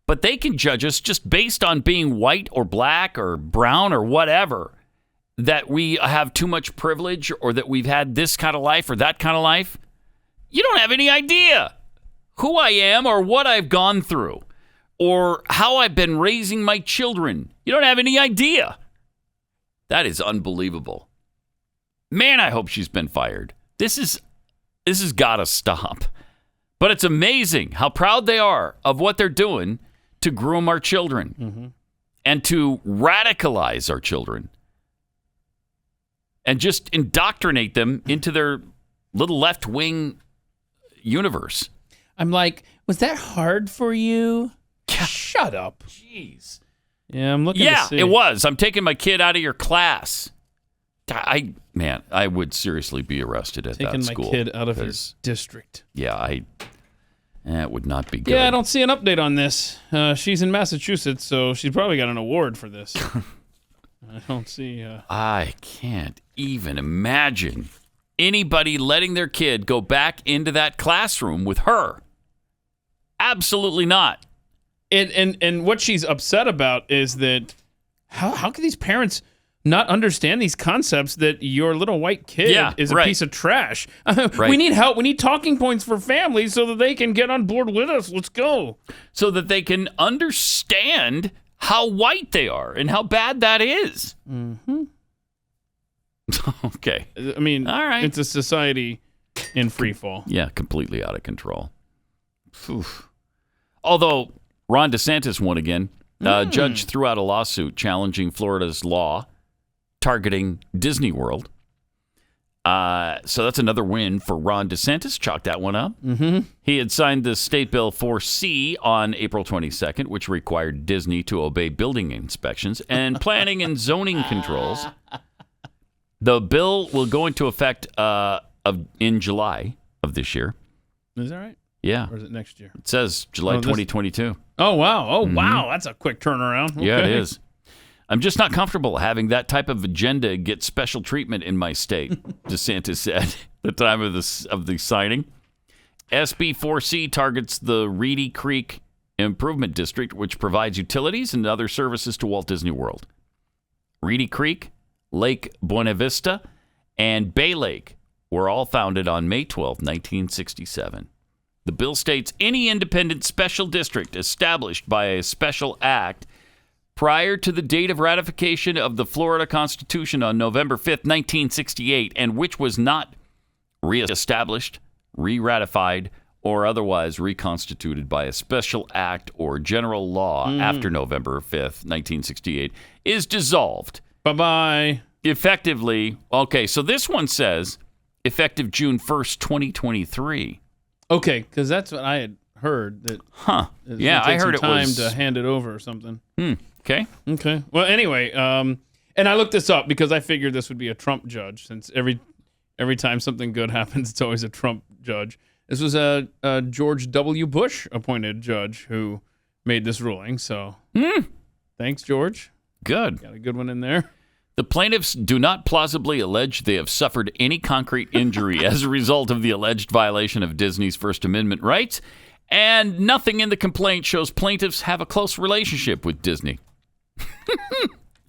But they can judge us just based on being white or black or brown or whatever, that we have too much privilege or that we've had this kind of life or that kind of life. You don't have any idea who I am or what I've gone through or how I've been raising my children. You don't have any idea. That is unbelievable. Man, I hope she's been fired. This has got to stop. But it's amazing how proud they are of what they're doing to groom our children and to radicalize our children and just indoctrinate them into their little left-wing universe. I'm like, was that hard for you? Shut up. Jeez. Yeah, I'm looking to see. Yeah, it was. I'm taking my kid out of your class. I would seriously be arrested at that school. Taking my kid out of his district. Yeah, it would not be good. Yeah, I don't see an update on this. She's in Massachusetts, so she's probably got an award for this. I don't see. I can't even imagine anybody letting their kid go back into that classroom with her. Absolutely not. And what she's upset about is that how can these parents not understand these concepts that your little white kid is a piece of trash? We need help. We need talking points for families so that they can get on board with us. Let's go. So that they can understand how white they are and how bad that is. Mm-hmm. Okay. I mean, all right. It's a society in free fall. Yeah, completely out of control. Oof. Although Ron DeSantis won again. Judge threw out a lawsuit challenging Florida's law targeting Disney World. So that's another win for Ron DeSantis. Chalk that one up. Mm-hmm. He had signed the State Bill 4C on April 22nd, which required Disney to obey building inspections and planning and zoning controls. The bill will go into effect in July of this year. Is that right? Yeah. Or is it next year? It says July 2022. Oh, wow. Wow. That's a quick turnaround. Okay. Yeah, it is. I'm just not comfortable having that type of agenda get special treatment in my state, DeSantis said at the time of the signing. SB 4C targets the Reedy Creek Improvement District, which provides utilities and other services to Walt Disney World. Reedy Creek, Lake Buena Vista, and Bay Lake were all founded on May 12, 1967. The bill states any independent special district established by a special act prior to the date of ratification of the Florida Constitution on November 5th, 1968, and which was not reestablished, re-ratified, or otherwise reconstituted by a special act or general law after November 5th, 1968, is dissolved. Bye-bye. Effectively, okay, so this one says effective June 1st, 2023. Okay, because that's what I had heard. That Yeah, I heard it time was to hand it over or something. Okay. Okay. Well, anyway, and I looked this up because I figured this would be a Trump judge, since every time something good happens, it's always a Trump judge. This was a George W. Bush appointed judge who made this ruling. So, thanks, George. Good. Got a good one in there. The plaintiffs do not plausibly allege they have suffered any concrete injury as a result of the alleged violation of Disney's First Amendment rights, and nothing in the complaint shows plaintiffs have a close relationship with Disney.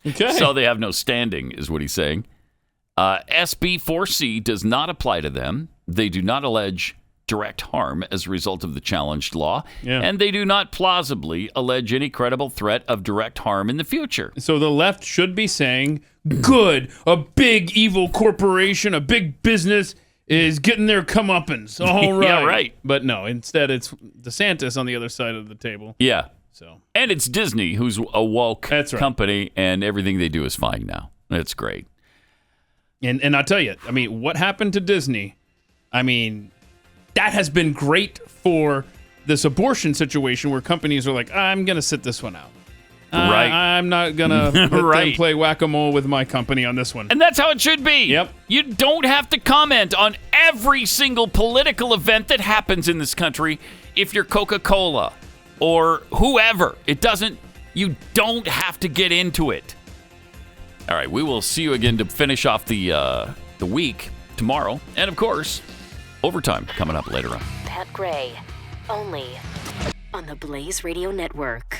Okay. So they have no standing, is what he's saying. SB 4C does not apply to them. They do not allege direct harm as a result of the challenged law, and they do not plausibly allege any credible threat of direct harm in the future. So the left should be saying, good, a big evil corporation, a big business is getting their comeuppance. All right. Yeah, right. But no, instead it's DeSantis on the other side of the table. Yeah. So. And it's Disney, who's a woke company, and everything they do is fine now. That's great. And I'll tell you, I mean, what happened to Disney? I mean, that has been great for this abortion situation where companies are like, I'm going to sit this one out. Right. I'm not going to let them play whack-a-mole with my company on this one. And that's how it should be. Yep. You don't have to comment on every single political event that happens in this country if you're Coca-Cola or whoever. You don't have to get into it. All right, we will see you again to finish off the week tomorrow. And, of course, overtime coming up later on. Pat Gray, only on the Blaze Radio Network.